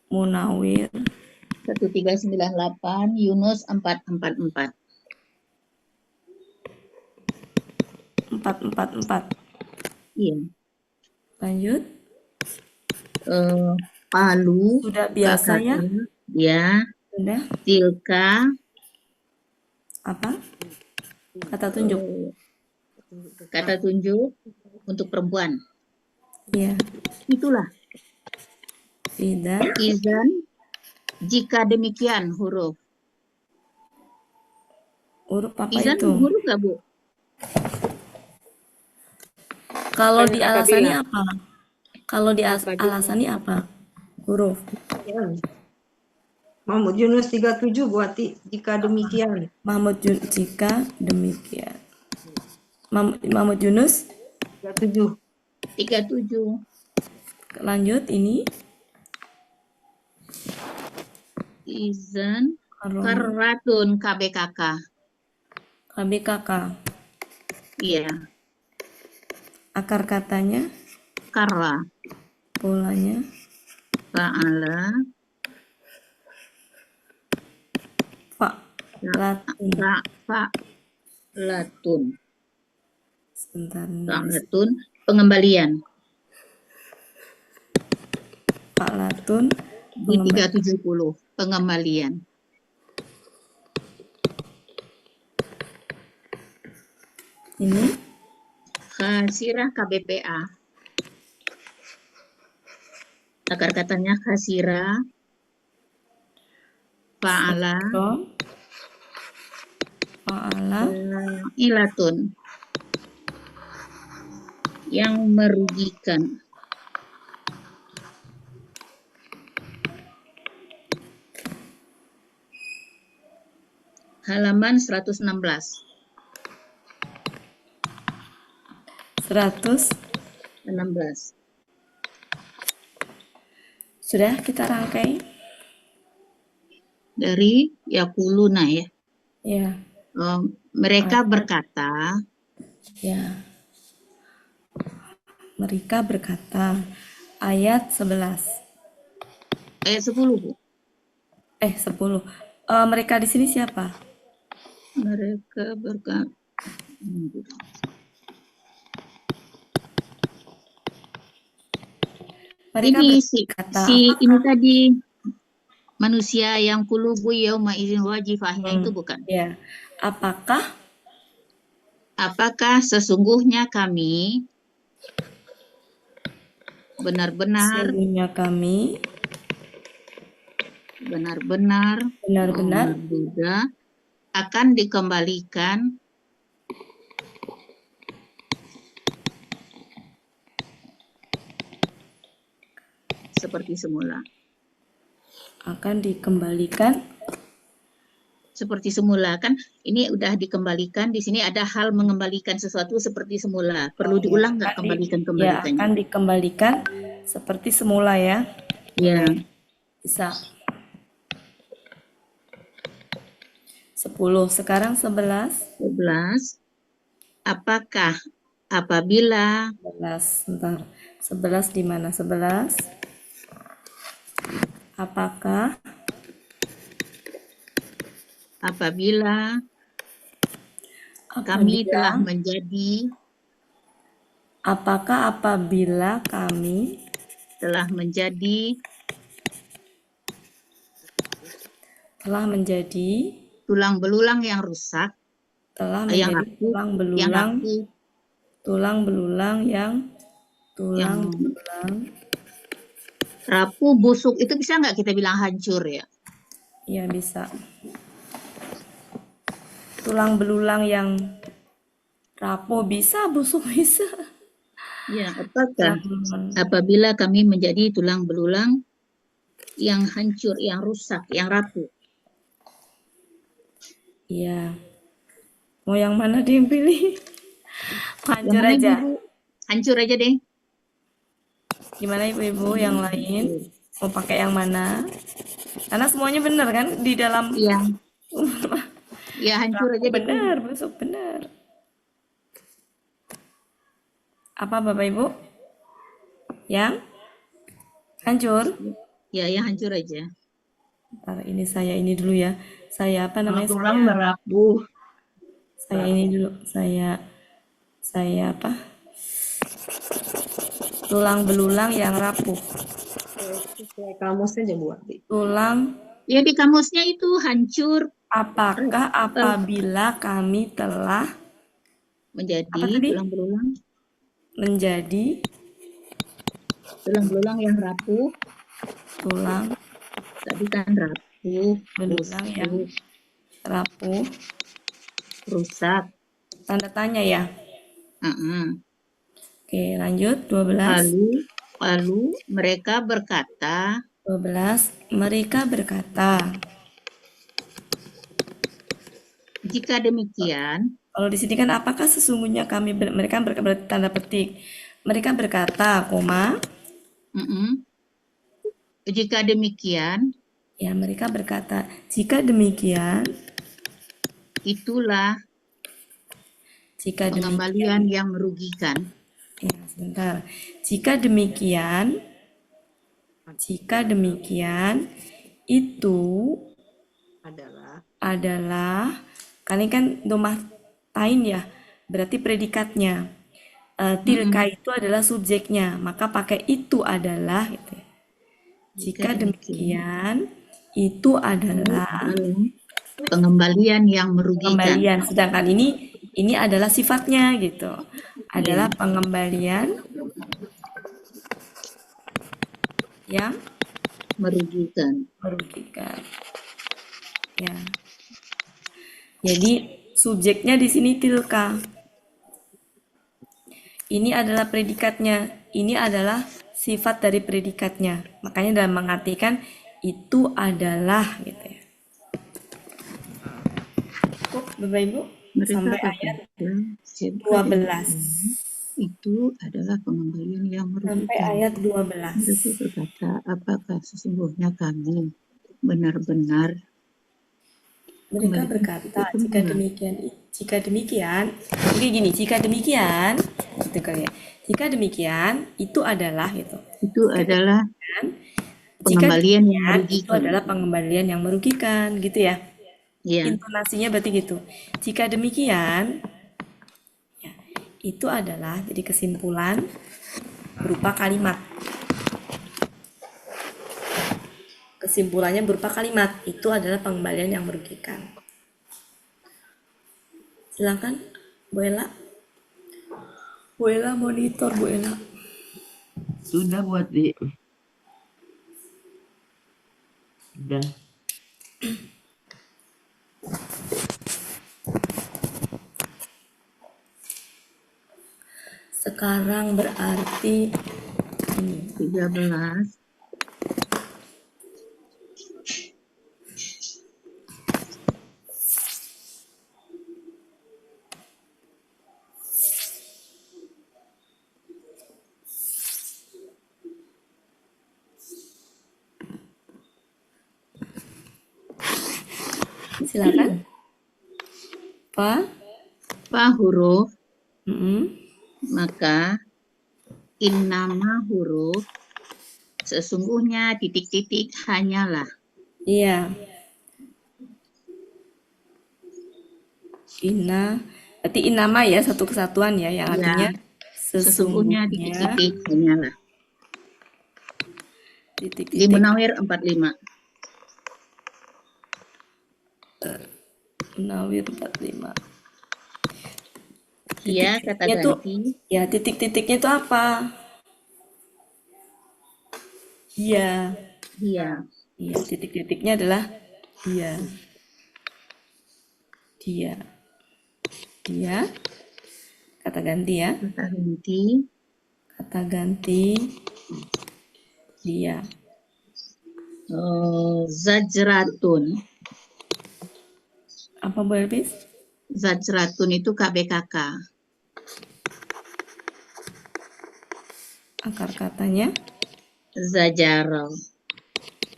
Munawir. 1398, Yunus 444. 444. Iya. Lanjut. Palu. Sudah biasa ya? Ya. Sudah. Tilka. Apa? Kata tunjuk. Kata tunjuk untuk perempuan. Iya. Itulah. Izan. Jika demikian huruf. Huruf apa Izan itu? huruf nggak Bu? Kalau di alasannya apa? Kalau di alasannya apa? Huruf. Mahmud Yunus 37 buati jika demikian. Mahmud jika demikian. Mahmud Yunus 37. 37. Lanjut ini. Izan karratun KBKK. KBKK. Iya. Akar katanya Karra. polanya Fa'ala. Fa'latun. Sebentar. Fa'latun pengembalian. Fa'latun di 370 pengembalian. Ini khasirah KBPA. Akar katanya khasirah. Fa'ala. Ilatun. Yang merugikan. Halaman 116. 116. Sudah kita rangkai? Dari Yakuluna ya. Ya. Mereka berkata. Ya. Mereka berkata. Ayat 11. Ayat 10, Bu. 10. Mereka di sini siapa? Mereka berkata. Mereka ini berkata, ini tadi manusia yang kulubu yauma idzin wajifahnya itu bukan? Ya. Apakah sesungguhnya kami benar-benar benar-benar benar-benar Buddha akan dikembalikan seperti semula. akan dikembalikan Seperti semula kan ini udah dikembalikan, di sini ada hal mengembalikan sesuatu seperti semula. Perlu diulang nggak akan kembalikannya? akan dikembalikan seperti semula ya. Ya. Bisa. 10. Sekarang 11. 11. Apakah apabila 11. Bentar. 11 di mana? 11. Apakah apabila kami telah menjadi apakah apabila kami telah menjadi tulang belulang yang rusak, yang rapuh, rapuh, busuk, itu bisa nggak kita bilang hancur ya? Iya bisa. Tulang belulang yang rapuh bisa, busuk bisa. Ya, apakah apabila kami menjadi tulang belulang yang hancur, yang rusak, yang rapuh? Iya. Mau yang mana deh yang pilih? Hancur Yang mana, aja. Ibu? Hancur aja deh. Gimana ibu-ibu yang lain? Mau pakai yang mana? Karena semuanya benar kan di dalam. Iya. Ya hancur aja deh. Benar, busuk benar. Apa Bapak Ibu? Yang hancur? Ya, yang hancur aja. Ntar ini saya ini dulu ya. Saya apa namanya? Tulang merapuh. Saya ini dulu. Saya apa? Tulang belulang yang rapuh. Sesuai kamus aja Bu Arti. Tulang. Ya di kamusnya itu hancur. Apakah apabila kami telah menjadi tulang belulang? Menjadi tulang belulang yang rapuh. Tulang. Tadi kan rapuh. Belulang yang rapuh. Rusak. Tanda tanya ya? Oke, lanjut. 12. Lalu mereka berkata. 12. Mereka berkata. Jika demikian, kalau di sini kan apakah sesungguhnya mereka bertanda petik. Mereka berkata, koma. Jika demikian, ya mereka berkata, jika demikian, itulah pengembalian yang merugikan. Ya, sebentar. Jika demikian, itu adalah kali kan domah tain ya, berarti predikatnya. Tilka itu adalah subjeknya, maka pakai itu adalah gitu. Jika demikian, itu adalah pengembalian yang merugikan. Sedangkan ini adalah sifatnya gitu. Adalah pengembalian yang merugikan. Ya. Jadi subjeknya di sini tilka. Ini adalah predikatnya. Ini adalah sifat dari predikatnya. Makanya dalam mengartikan itu adalah gitu ya. Cukup Bapak Ibu sampai ayat 12. Itu adalah pengembalian yang merugikan. Sampai ayat 12. Mereka berkata, apakah sesungguhnya kami benar-benar. Mereka berkata, jika demikian, gitu kali ya. Jika demikian, itu adalah gitu. Itu adalah pengembalian yang merugikan. Itu adalah pengembalian yang merugikan, gitu ya. Iya. Intonasinya berarti gitu. Jika demikian, ya, itu adalah jadi kesimpulan berupa kalimat. Kesimpulannya berupa kalimat, itu adalah pengembalian yang merugikan. Silakan, Bu Ella. Bu Ella monitor, Bu Ella. Sudah buat di. Sudah. Sekarang berarti ini 13. silakan. Fa, Fa huruf, mm-mm. maka innama huruf, sesungguhnya titik-titik hanyalah. Iya. Berarti inama ya, satu kesatuan ya, yang Ya, artinya sesungguhnya sesungguhnya titik-titik hanyalah. Di titik-titik. Munawir 45. Munawir 45. Iya, kata Titik-titiknya tuh, ganti. ya titik-titiknya itu apa? Iya. Iya. Iya, titik-titiknya adalah dia. Dia. Dia. Kata ganti ya. Kata ganti. Kata ganti dia. Zajratun. Apa Bu Elvis? Zajratun itu KBKK. Akar katanya, Zajaro.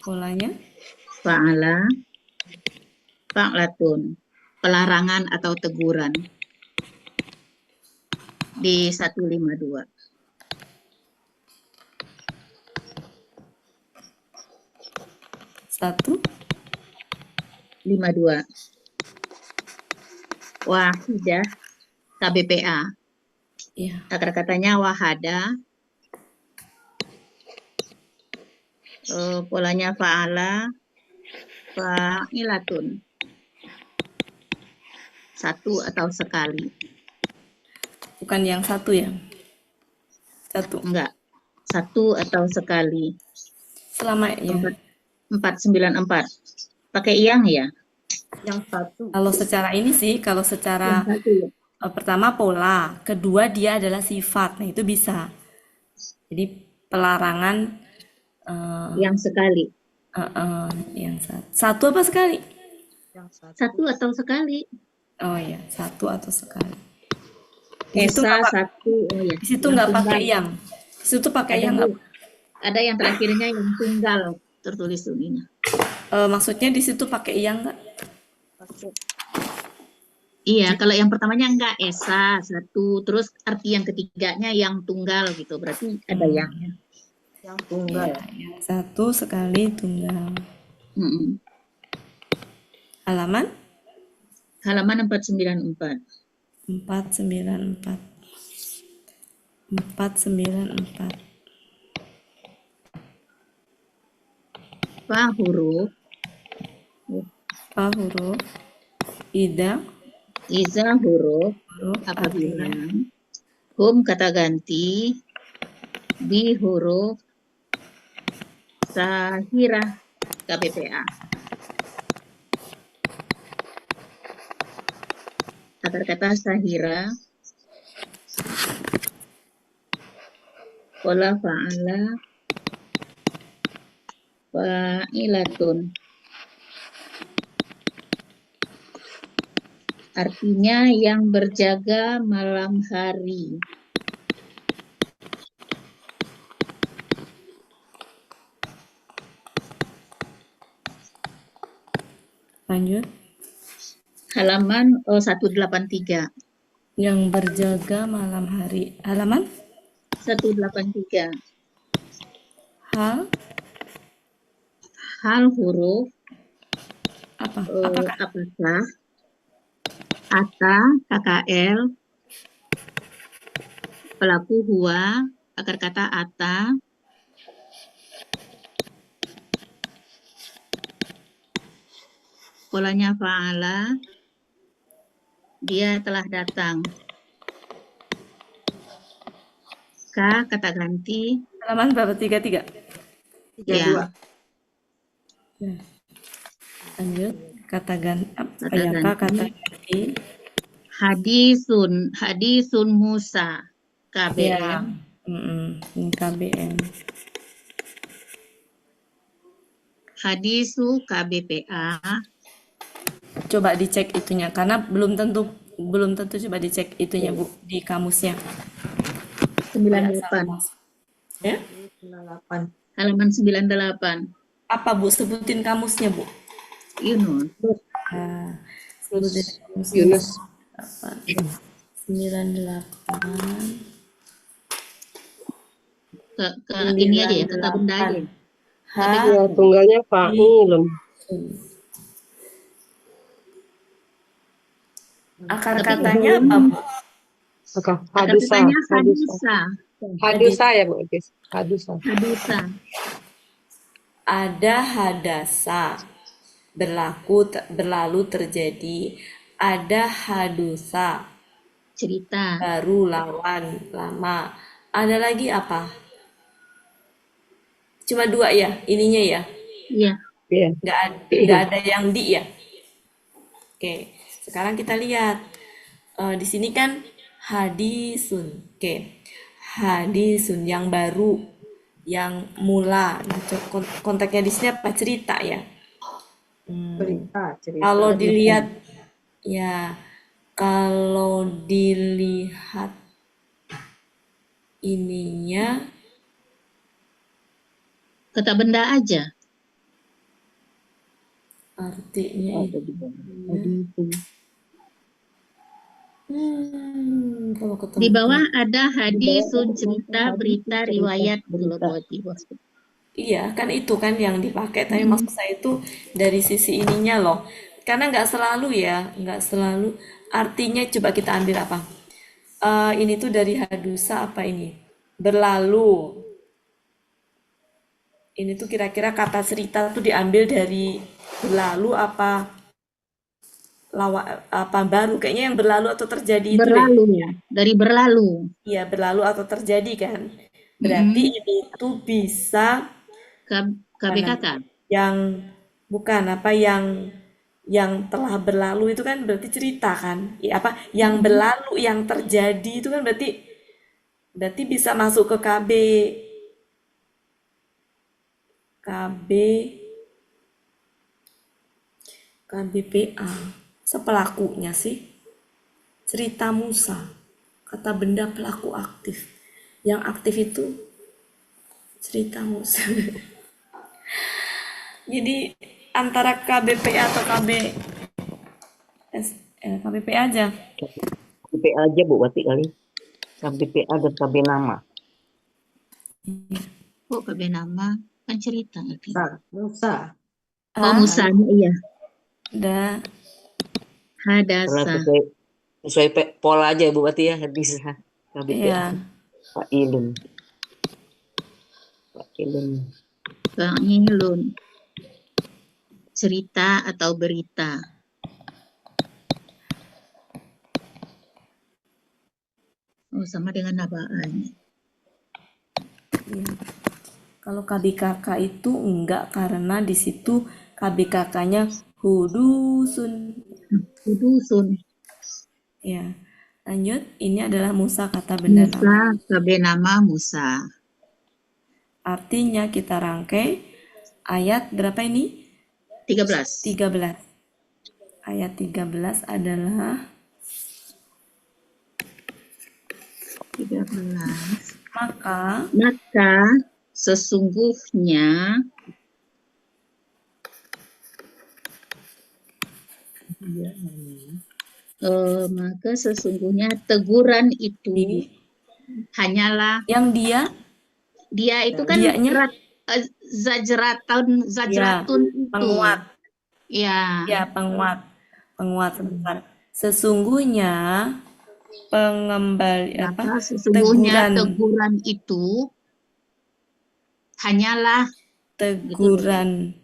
polanya, Fa'ala. Fa'latun. Pelarangan atau teguran. Di 152. satu, 52. Wahidah. KBPA. ya, Akar katanya wahada. Polanya fa'ala. Fa'ilatun. Satu atau sekali. bukan yang satu ya. Satu. Enggak. Satu atau sekali. Selama ya. 494. Pakai iyang ya? Yang satu. Kalau secara ini sih, kalau secara Yang satu ya? pertama pola, kedua dia adalah sifat. Nah, itu bisa. Jadi pelarangan Yang sekali. yang satu apa sekali? Yang satu. Satu atau sekali. Oh ya, satu atau sekali. Itu Esa nggak satu. Oh ya. di situ Yang nggak pakai tunggal. yang. Di situ pakai Ada yang Bu. apa? Ada yang terakhirnya yang tunggal tertulis ininya. Maksudnya di situ pakai yang nggak? Iya, kalau yang pertamanya enggak esa satu, terus arti yang ketiganya yang tunggal gitu, berarti ada yang. Yang tunggal. Ya, satu sekali tunggal. Mm-mm. Halaman Halaman 494. 494. 494. Fa huruf, Fa huruf, ida iza huruf, huruf apabila, artinya hum kata ganti, bi huruf, sahirah KBPA. Akar kata sahira, pola fa'ala, fa'ilatun. Artinya yang berjaga malam hari. lanjut. Halaman 183. Yang berjaga malam hari. Halaman 183. hal Hal huruf, apa? Apakah? apakah, ata, KKL, pelaku huwa, akar kata ata, polanya fa'ala, dia telah datang. Ka, kata ganti, Halaman berapa? 33. 32. ya. Ya. Lanjut, kata ganti apa Kata ya Kak, kata ganti. ganti. Hadisun Musa. Ya, KBM. ini KBM. Hadisu KBPA. Coba dicek itunya karena belum tentu coba dicek itunya Bu di kamusnya. 98. Ya? Halaman 98. Apa Bu? Sebutin kamusnya Bu. Yunus. Ah, sebutin kamusnya. Yunus. 98. Ke ini aja ya, kata benda aja. Ya, tunggalnya fa'ilun. Akar Tapi katanya apa Bu? Maka kata hadusa, katanya hadusa. hadusa. Hadusa ya Bu Elkis. Hadusa. Hadusa. Ada hadasa, berlalu terjadi. Ada hadusa, Cerita. baru lawan lama. Ada lagi apa? Cuma 2 ya ininya ya? Iya. Iya. Nggak ada yang di ya? Oke, sekarang kita lihat. Di sini kan hadisun. Oke, hadisun yang baru, yang mula. Nah, konteksnya di sini apa? Cerita ya? Cerita. Kalau dilihat ya, kalau dilihat ininya Kata benda aja. artinya kalau ketemu Di bawah ada hadisun, cerita, berita, riwayat gitu loh buat di bawah. iya kan itu kan yang dipakai, tapi maksud saya itu dari sisi ininya loh, karena nggak selalu artinya. Coba kita ambil apa, ini tuh dari hadusa apa ini, berlalu. Ini tuh kira-kira kata cerita tuh diambil dari berlalu apa baru, kayaknya yang berlalu atau terjadi itu deh. Berlalu ya, dari berlalu. Iya, berlalu atau terjadi kan. Berarti ini tuh bisa KBKK. yang bukan apa yang telah berlalu itu kan berarti cerita kan. Ya, apa yang berlalu, yang terjadi itu kan berarti bisa masuk ke KBPA. Sepelakunya sih cerita Musa, kata benda pelaku aktif. Yang aktif itu cerita Musa. Jadi antara KBPA atau KBPA aja. KBPA aja Bu, berarti kali. KBPA dan KB nama. Oh, KB nama kan cerita. Musa. Oh, Musanya iya. Udah. Hadasa. Sesuai pola aja Bu, berarti ya bisa. KBPA. Iya. Fa'ilun. Fa'ilun. Cerita atau berita. Oh, sama dengan nabaan. Iya. Kalau KBKK itu enggak, karena di situ KBKK-nya hudusun. Ya, lanjut. Ini adalah Musa, kata benda nama. Musa, KB nama Musa. Artinya kita rangkai ayat berapa ini? 13. Ayat 13 adalah 13. Maka sesungguhnya teguran itu hanyalah yang dia itu kan zajratun itu penguat. ya penguat sebentar. Sesungguhnya teguran itu hanyalah teguran.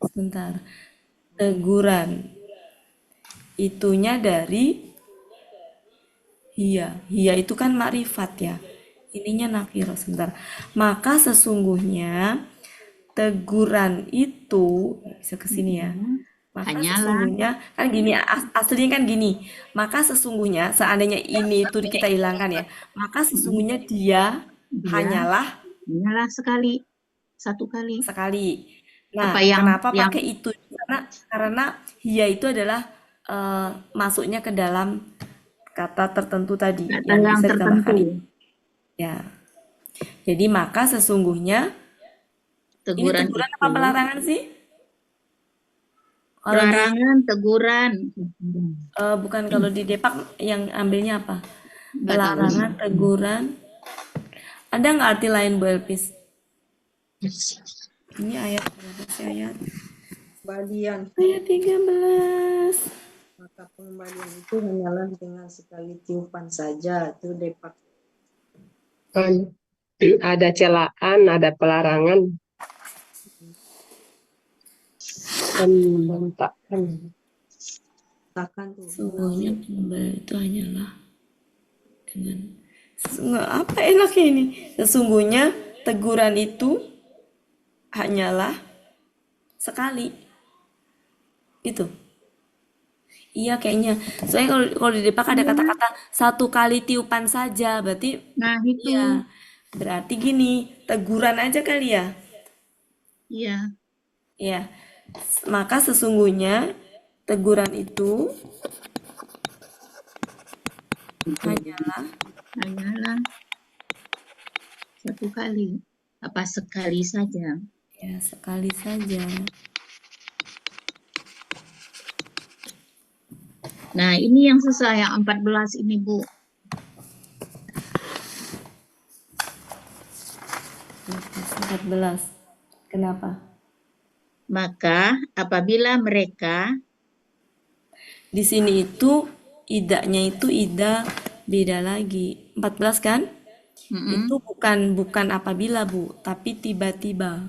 Sebentar. Teguran itunya dari hiya. Hiya itu kan makrifat ya. Ininya nakiro. Sebentar. Maka sesungguhnya teguran itu bisa ke sini ya. Maka Hanyalah. sesungguhnya kan gini, aslinya kan gini. Maka sesungguhnya seandainya ini itu kita hilangkan ya, maka sesungguhnya dia Dia hanyalah hanyalah sekali, satu kali. sekali. Nah, Apa yang kenapa pakai itu? Karena hiya itu adalah masuknya ke dalam kata tertentu tadi kata yang yang bisa ditambahkan tertentu. ya. Jadi maka sesungguhnya ini Teguran teguran itu apa pelarangan sih? Kalau di pelarangan, teguran. bukan kalau di Depak yang ambilnya apa? Nggak tahu. Pelarangan, teguran. Ada nggak arti lain Bu Elpis? Ini ayat berapa sih ayat? Kembalian. Ayat 13. Maka pengembalian itu hanyalah dengan sekali tiupan saja. Itu Depak. Kan ada celaan, ada pelarangan. Dan membentakkan. Takkan tuh. Sesungguhnya pengembalian itu hanyalah dengan apa enaknya ini? Sesungguhnya teguran itu hanyalah sekali. Gitu. Iya kayaknya. Soalnya kalau di Depak ada kata-kata satu kali tiupan saja, berarti Nah, itu. iya. Berarti gini, teguran aja kali ya. Iya. Ya. Maka sesungguhnya teguran itu hanyalah satu kali. Apa sekali saja. ya sekali saja. Nah, ini yang susah yang 14 ini, Bu. 14. Kenapa? Maka apabila mereka Di sini itu idanya itu ida beda lagi. 14 kan? Itu bukan apabila, Bu, tapi tiba-tiba.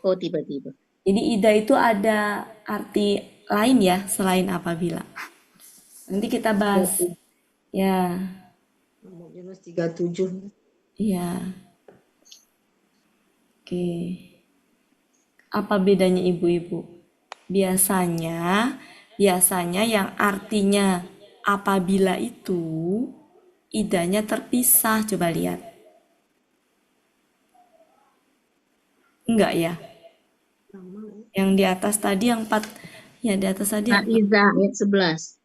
oh tiba-tiba. Jadi ida itu ada arti lain ya selain apabila. Nanti kita bahas. Ya, Yunus 37. iya. Oke. Apa bedanya ibu-ibu? Biasanya yang artinya apabila itu idanya terpisah. Coba lihat. Enggak ya? Yang di atas tadi yang 4, ya di atas tadi apa? Aiza ayat 11.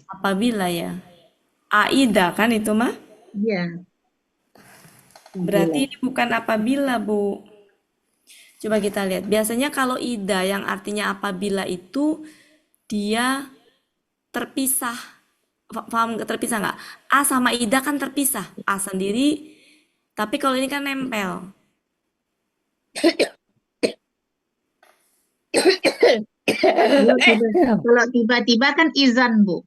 Apabila ya. Aida kan itu mah? Iya. Berarti ini bukan apabila, Bu. Coba kita lihat. Biasanya kalau ida yang artinya apabila itu dia terpisah. Paham terpisah nggak? A sama ida kan terpisah. A sendiri. Tapi kalau ini kan nempel. Kalau tiba-tiba kan izan, Bu.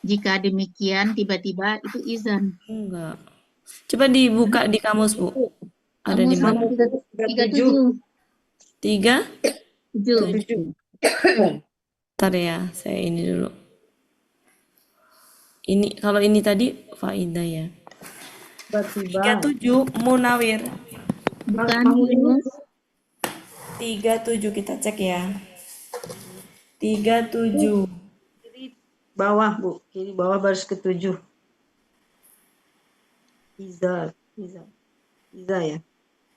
Jika demikian tiba-tiba itu izan. Enggak. Coba dibuka di kamus, Bu. Ada di mana? 37. 3? 7. Bentar ya, saya ini dulu. Ini kalau ini tadi faidah ya. 37 Munawir. Bukan Yunus. 37 kita cek ya. 37. Bawah, Bu. Kiri bawah baris ke-7. Iza ya.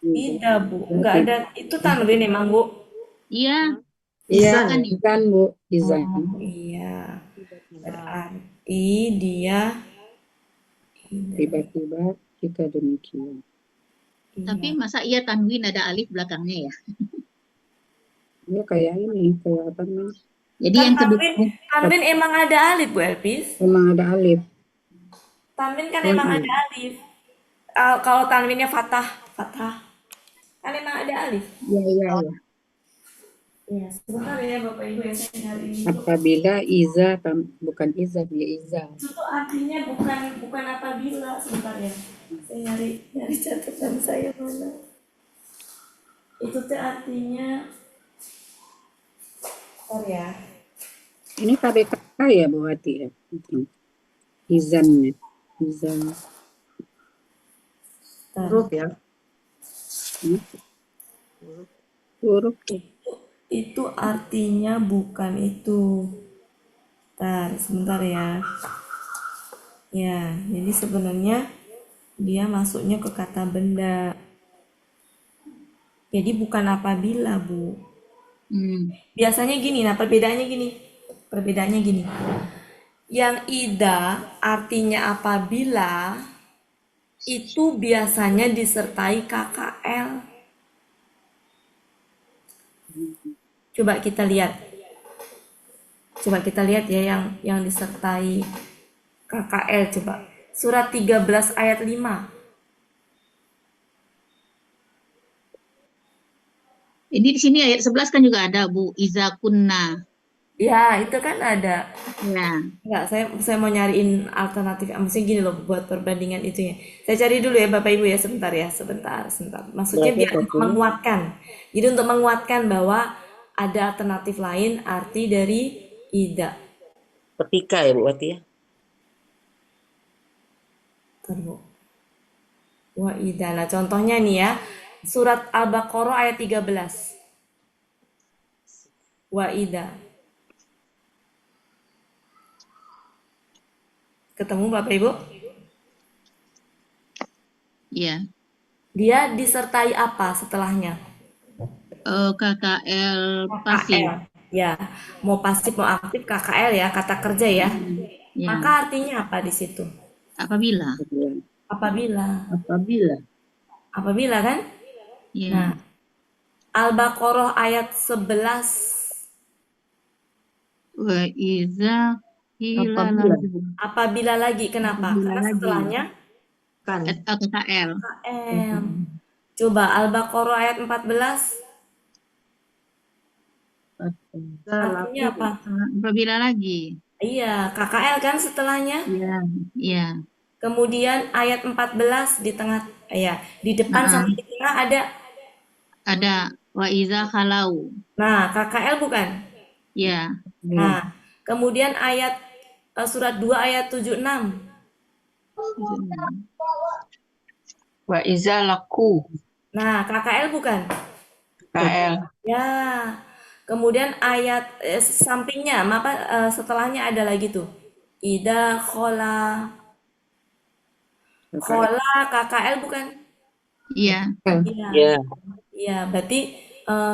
Ida, Bu. Enggak ada. Itu tanwin emang, Bu. Iya. Iya, Izan. bukan Bu, izan. Oh, iya. Berarti dia Tiba-tiba jika demikian. Tapi masa iya tanwin ada alif belakangnya ya? Ya kayak ini, kayak apa nih? Jadi kan yang kedua tanwin emang ada alif, Bu Elpis. Emang ada alif. Tanwin kan emang ada alif. Kalau tanwinnya fathah. Kan emang ada alif. iya. Ya, sebentar ya Bapak Ibu ya, saya nyari ini. Apabila iza, bukan iza, dia iza. Itu tuh artinya bukan apabila, sebentar ya. Saya nyari catatan saya mana. Itu tuh artinya, bentar ya. Ini KBK ya Bu Hati ya? Izannya. Izan. Bentar. Huruf ya. Huruf. Itu artinya bukan itu. Bentar, sebentar ya. Ya, jadi sebenarnya dia masuknya ke kata benda. Jadi bukan apabila, Bu. Biasanya gini, nah perbedaannya gini. Yang ida artinya apabila itu biasanya disertai KKL. Coba kita lihat ya yang disertai KKL coba. Surat 13 ayat 5. Ini di sini ayat 11 kan juga ada, Bu. Iza kunna. Ya, itu kan ada. Ya. Enggak, saya mau nyariin alternatif. Maksudnya gini loh, buat perbandingan itunya. Saya cari dulu ya Bapak Ibu ya, sebentar. Maksudnya biar untuk menguatkan. Jadi untuk menguatkan bahwa ada alternatif lain arti dari ida. Ketika ya Bu Wati ya. Bentar, Bu. Wa ida. Nah, contohnya nih ya. Surat Al-Baqarah ayat 13. Wa ida. Ketemu Bapak Ibu? Iya. Dia disertai apa setelahnya? KKL pasif. Ya, mau pasif mau aktif KKL ya, kata kerja ya. Ya. Maka artinya apa di situ? Apabila. Apabila kan? Ya. Nah, Al-Baqarah ayat 11. Wa iza Apabila lagi, kenapa? Karena setelahnya KKL. KKL. Coba Al-Baqarah ayat 14. Artinya apa? Apabila lagi. Iya, KKL kan setelahnya? Iya. Kemudian ayat 14 di tengah, ya, di depan sama di tengah ada wa iza khalau. Nah, KKL bukan? Ya. Nah, kemudian ayat surat 2 ayat 76. Wa iza laku. Nah, KKL bukan? KL. Ya. Kemudian ayat sampingnya, setelahnya ada lagi tuh. Ida khola. Khola KKL bukan? Iya. Iya, berarti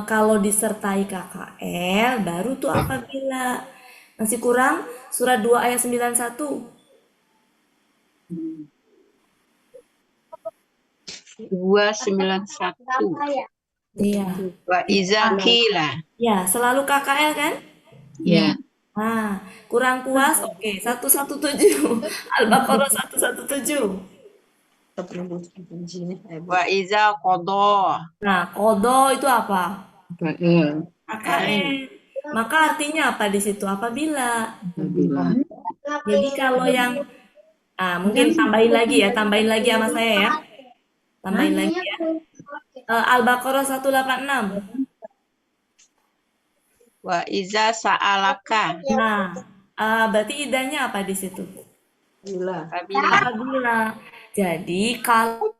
kalau disertai KKL baru tuh apabila. Masih kurang surat 2 ayat 91. 291. Iya. Wa iza qila. Ya, selalu KKL kan? Iya. Nah, kurang puas? Oke, 117. Al-Baqarah 117. Wa iza qada. Nah, kodo itu apa? KKL. Maka artinya apa di situ? Apabila. Jadi kalau yang mungkin tambahin lagi sama saya ya. Tambahin lagi ya. Al-Baqarah 186. Wa iza sa'alaka. Nah, berarti idanya apa di situ? Apabila. Jadi kalau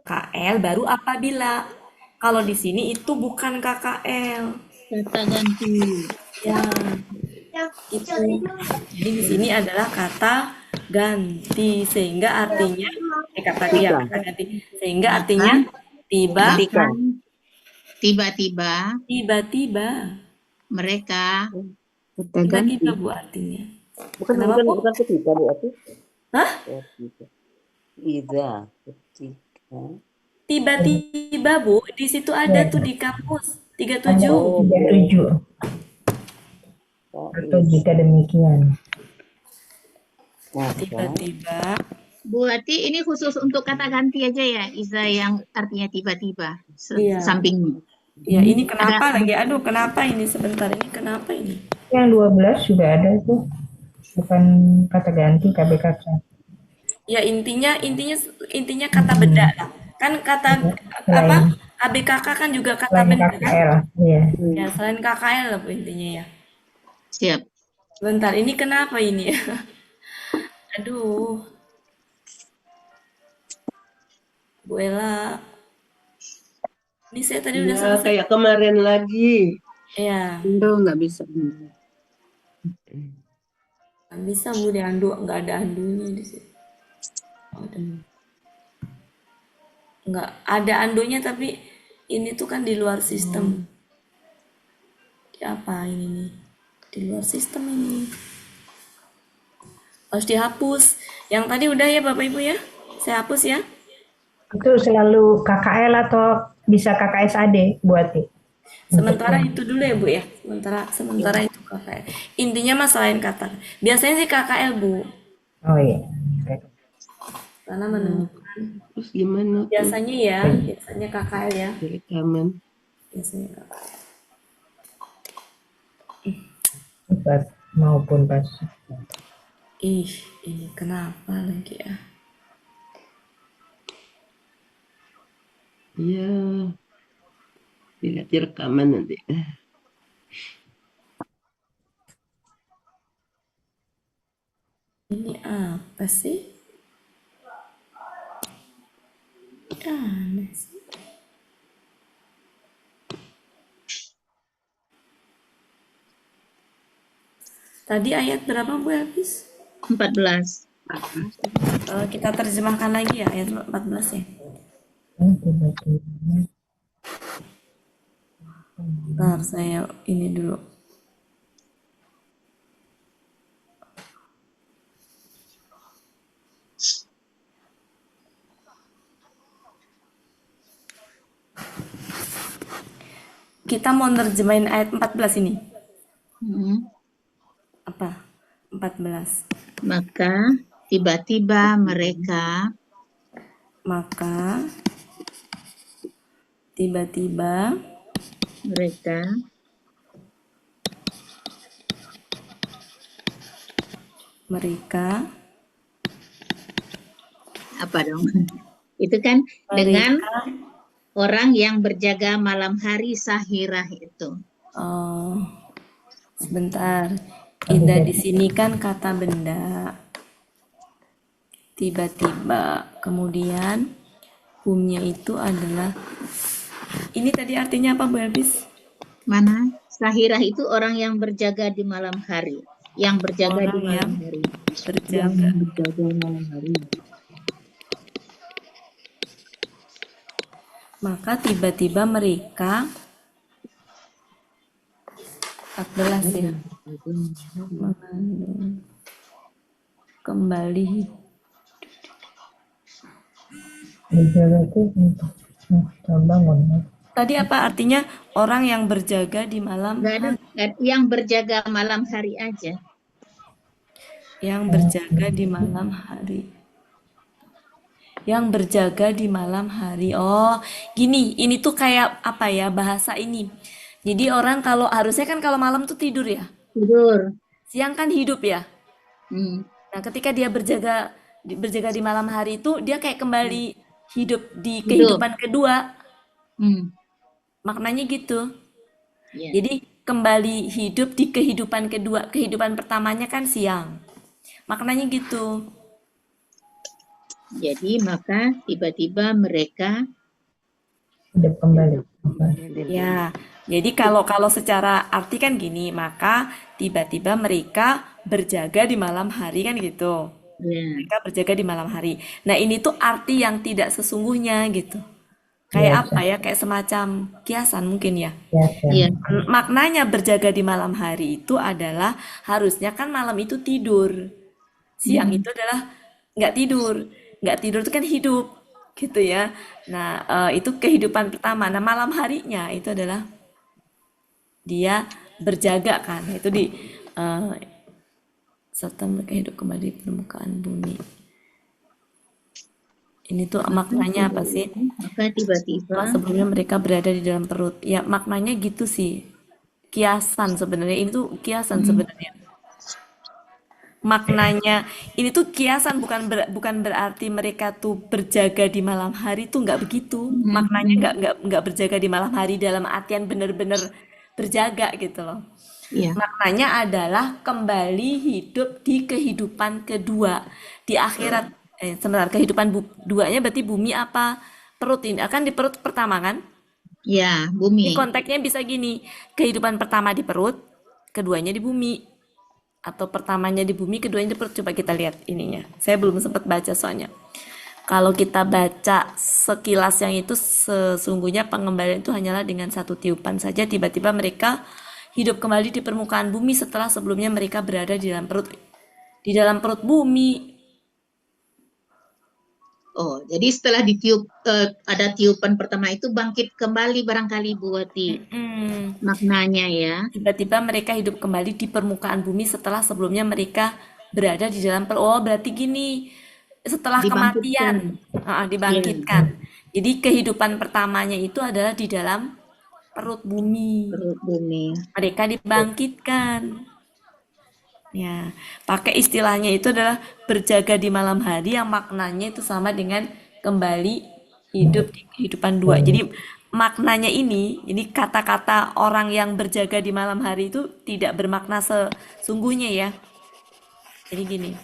KL baru apabila. Kalau di sini itu bukan KKL. Kata ganti. Ya. Itu. Jadi di sini adalah kata ganti sehingga artinya kata ganti sehingga artinya tiba-tiba mereka tiba-tiba Bu artinya. Bukan ketika Bu Wati. Hah? Iza ketika. Tiba-tiba Bu, di situ ada tuh di kampus 37. 37. Atau jika demikian. Tiba-tiba. Bu Ati, ini khusus untuk kata ganti aja ya, Iza yang artinya tiba-tiba. Iya. Sampingnya. Ya, ini kenapa lagi? Aduh, kenapa ini sebentar ini? Kenapa ini? Yang 12 juga ada tuh. Bukan kata ganti KBKK. Ya, intinya kata benda lah. Kan kata apa? KBKK kan juga kata benda. KKL, iya. Ya, selain KKL lah Bu intinya ya. Siap. Bentar, ini kenapa ini ya? Aduh. Bu Ella. Ini saya tadi udah Ya, selesai. kayak kemarin lagi. Ya, Indo nggak bisa. nggak bisa Bu diandu, nggak ada andunya di sini. Nggak ada andunya tapi ini tuh kan di luar sistem. Apa ini nih? Di luar sistem ini. Harus dihapus. Yang tadi udah ya Bapak Ibu ya? Saya hapus ya. Itu selalu KKL atau bisa KKSAD buat Sementara itu dulu ya Bu ya. Sementara itu KKL. Intinya mah selain kata. Biasanya sih KKL Bu. Oh iya. Karena menemukan. Terus gimana tuh? Biasanya KKL ya. Rekaman. Biasanya KKL. Pas maupun pas. Ih, ini kenapa lagi ya? Iya. Dilihat di rekaman nanti. Ini apa sih? Aneh sih. Tadi ayat berapa Bu Elvis? 14. Kita terjemahkan lagi ya ayat 14 ya. Bentar, saya ini dulu. Kita mau nerjemahin ayat 14 ini. Apa? 14. Maka tiba-tiba mereka apa dong? Itu kan dengan orang yang berjaga malam hari Sahirah itu. Oh, sebentar. Ida di sini kan kata benda. Tiba-tiba. Kemudian humnya itu adalah. Ini tadi artinya apa Bu Elvis? Mana? Sahirah itu orang yang berjaga di malam hari. Yang berjaga di malam hari. Berjaga malam hari. Maka tiba-tiba mereka 14 ya. Kembali hidup. Tadi apa artinya orang yang berjaga di malam hari? Yang berjaga malam hari aja. Yang berjaga di malam hari. Yang berjaga di malam hari. Oh, gini, ini tuh kayak apa ya bahasa ini. Jadi orang kalau harusnya kan kalau malam tuh tidur ya. Tidur. Siang kan hidup ya. Nah, ketika dia berjaga di malam hari itu dia kayak kembali hidup di kehidupan kedua. Maknanya gitu. Jadi kembali hidup di kehidupan kedua. Kehidupan pertamanya kan siang. Maknanya gitu. Jadi maka tiba-tiba mereka hidup kembali. Ya, jadi kalau secara arti kan gini, maka tiba-tiba mereka berjaga di malam hari kan gitu. Mereka berjaga di malam hari. Nah, ini tuh arti yang tidak sesungguhnya gitu. Kayak apa ya? Kayak semacam kiasan mungkin ya. Iya. Maknanya berjaga di malam hari itu adalah harusnya kan malam itu tidur. Siang itu adalah nggak tidur. Nggak tidur itu kan hidup gitu ya. Nah, itu kehidupan pertama. Nah, malam harinya itu adalah dia berjaga kan. Itu di serta mereka hidup kembali di permukaan bumi. Ini tuh maknanya apa sih? Maka tiba-tiba Sebelumnya mereka berada di dalam perut. Ya, maknanya gitu sih. Kiasan sebenarnya. Ini tuh kiasan sebenarnya. Maknanya ini tuh kiasan, bukan berarti mereka tuh berjaga di malam hari tuh nggak begitu. Maknanya nggak berjaga di malam hari dalam artian benar-benar berjaga gitu loh. Maknanya adalah kembali hidup di kehidupan kedua di akhirat. Sebentar, kehidupan duanya berarti bumi apa perut ini? Akan di perut pertama kan? Ya, Ini bumi. konteksnya bisa gini, kehidupan pertama di perut, keduanya di bumi. Atau pertamanya di bumi, keduanya di perut. Coba kita lihat ininya. Saya belum sempat baca soalnya. Kalau kita baca sekilas yang itu, sesungguhnya pengembalian itu hanyalah dengan satu tiupan saja. Tiba-tiba mereka hidup kembali di permukaan bumi setelah sebelumnya mereka berada di dalam perut bumi. Oh, jadi setelah ditiup ada tiupan pertama itu bangkit kembali barangkali Bu Wati maknanya ya. Tiba-tiba mereka hidup kembali di permukaan bumi setelah sebelumnya mereka berada di dalam perut. Oh, berarti gini, setelah kematian dibangkitkan. Jadi kehidupan pertamanya itu adalah di dalam perut bumi. Perut bumi. Mereka dibangkitkan. Ya, pakai istilahnya itu adalah berjaga di malam hari yang maknanya itu sama dengan kembali hidup di kehidupan dua. Jadi maknanya ini kata-kata orang yang berjaga di malam hari itu tidak bermakna sesungguhnya ya. Jadi gini.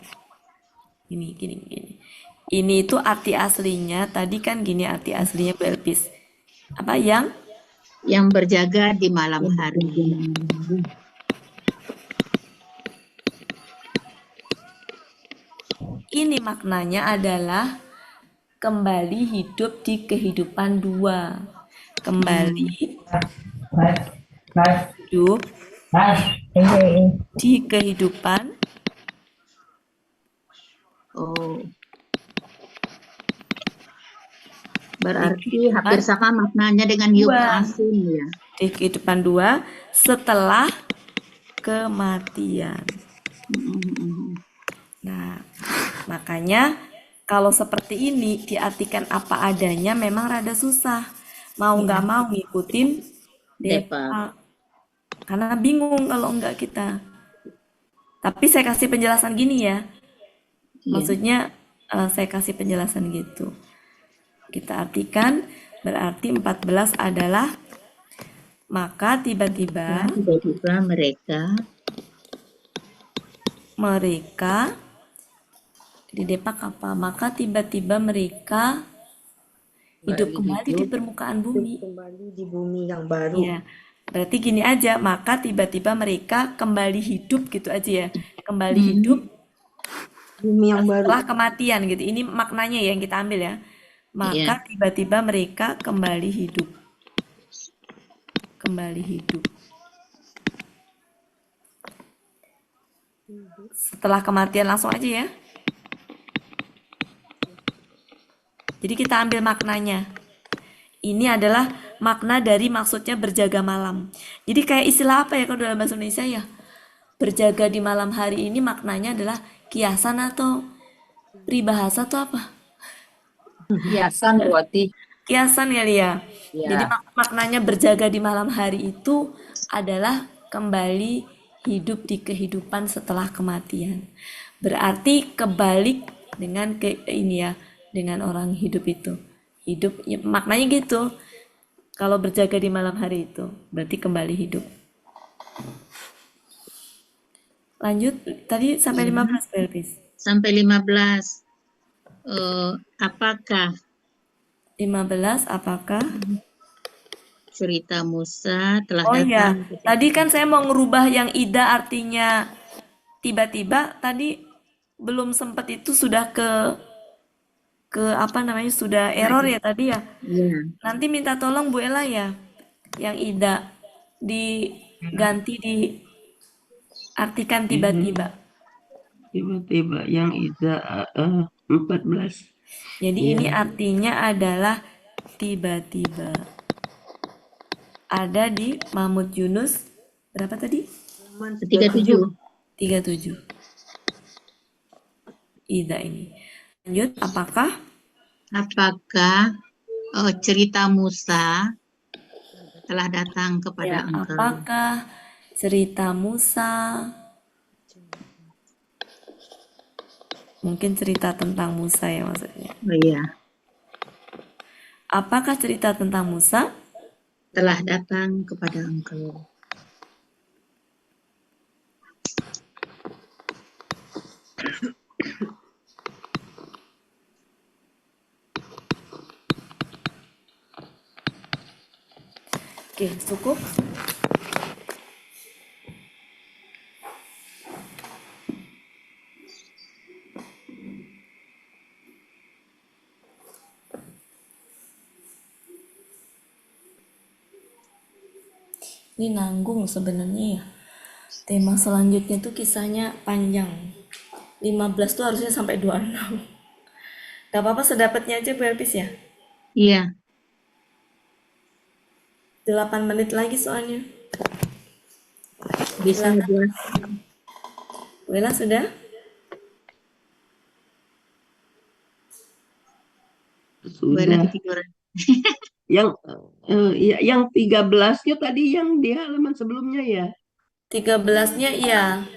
Ini itu arti aslinya, tadi kan gini arti aslinya Bu Elpis. Apa yang berjaga di malam hari. Ini maknanya adalah kembali hidup di kehidupan dua. Kembali hidup di kehidupan. Oh. Berarti hampir sama maknanya dengan hidup asin ya. Di kehidupan dua setelah kematian. Nah, makanya kalau seperti ini diartikan apa adanya memang rada susah. Mau nggak mau ngikutin Depa. Karena bingung kalau enggak kita. Tapi saya kasih penjelasan gini ya. Maksudnya saya kasih penjelasan gitu. Kita artikan berarti 14 adalah maka tiba-tiba mereka di Depak apa? Maka tiba-tiba mereka hidup kembali di permukaan bumi. Kembali di bumi yang baru. Ya, berarti gini aja, maka tiba-tiba mereka kembali hidup gitu aja ya. Kembali hidup bumi yang baru. Setelah kematian gitu. Ini maknanya ya yang kita ambil ya. Maka tiba-tiba mereka kembali hidup. Kembali hidup. Setelah kematian langsung aja ya. Jadi kita ambil maknanya. Ini adalah makna dari maksudnya berjaga malam. Jadi kayak istilah apa ya kalau dalam bahasa Indonesia ya? Berjaga di malam hari ini maknanya adalah kiasan atau peribahasa atau apa? Kiasan berarti. Kiasan kali ya. Jadi maknanya berjaga di malam hari itu adalah kembali hidup di kehidupan setelah kematian. Berarti kebalik dengan dengan orang hidup itu. Hidup ya, maknanya gitu. Kalau berjaga di malam hari itu berarti kembali hidup. Lanjut, tadi sampai 15 Belpis. Sampai 15. Apakah 15 apakah cerita Musa telah Oh ya, datang? tadi kan saya mau ngerubah yang ida artinya tiba-tiba, tadi belum sempat itu sudah ke apa namanya, sudah error ya tadi ya. Nanti minta tolong Bu Ella ya, yang ida diganti diartikan tiba-tiba. Tiba-tiba yang ida 14. Jadi ini artinya adalah tiba-tiba. Ada di Mahmud Yunus berapa tadi? 37. 37. Ida ini. Lanjut, apakah cerita Musa telah datang kepada engkau? Apakah cerita Musa? Mungkin cerita tentang Musa ya maksudnya. Oh iya. Apakah cerita tentang Musa telah datang kepada engkau? Oke, cukup. Ini nanggung sebenarnya ya. Tema selanjutnya tuh kisahnya panjang. 15 tuh harusnya sampai 26. Gak apa-apa sedapatnya aja Bu Elpis ya. Iya, 8 menit lagi soalnya. bisa Silakan. dia. Wela sudah? Sudah. Boleh ketiduran. Yang yang 13-nya tadi yang di halaman sebelumnya ya. 13-nya iya.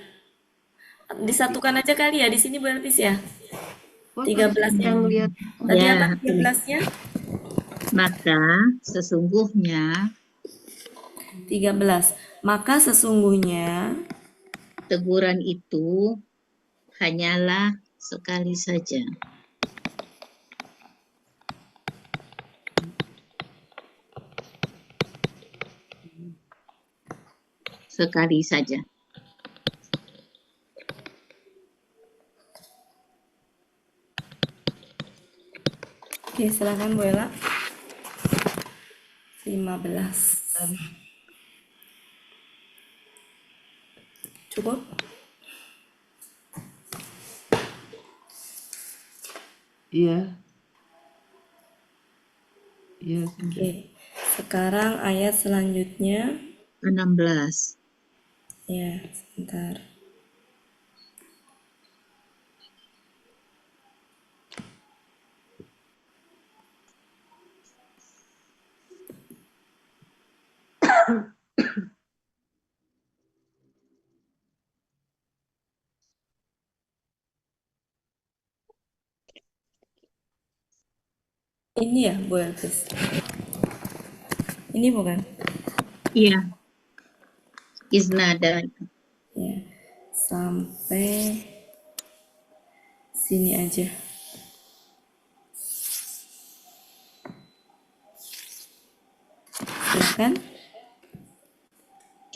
Disatukan aja kali ya di sini Bu Elpis ya. Oh, 13-nya. yang lihat. Tadi Ya, apa 13-nya? maka sesungguhnya 13. Maka sesungguhnya teguran itu hanyalah sekali saja. Sekali saja. Oke, silakan Bu Ella. 15. Cukup? Iya. Iya, sudah. Oke. Sekarang ayat selanjutnya 16. ya, sebentar. Ini ya Bu Elpis. Ini bukan? Iya. Iznada. Ya. Sampai sini aja. Silakan.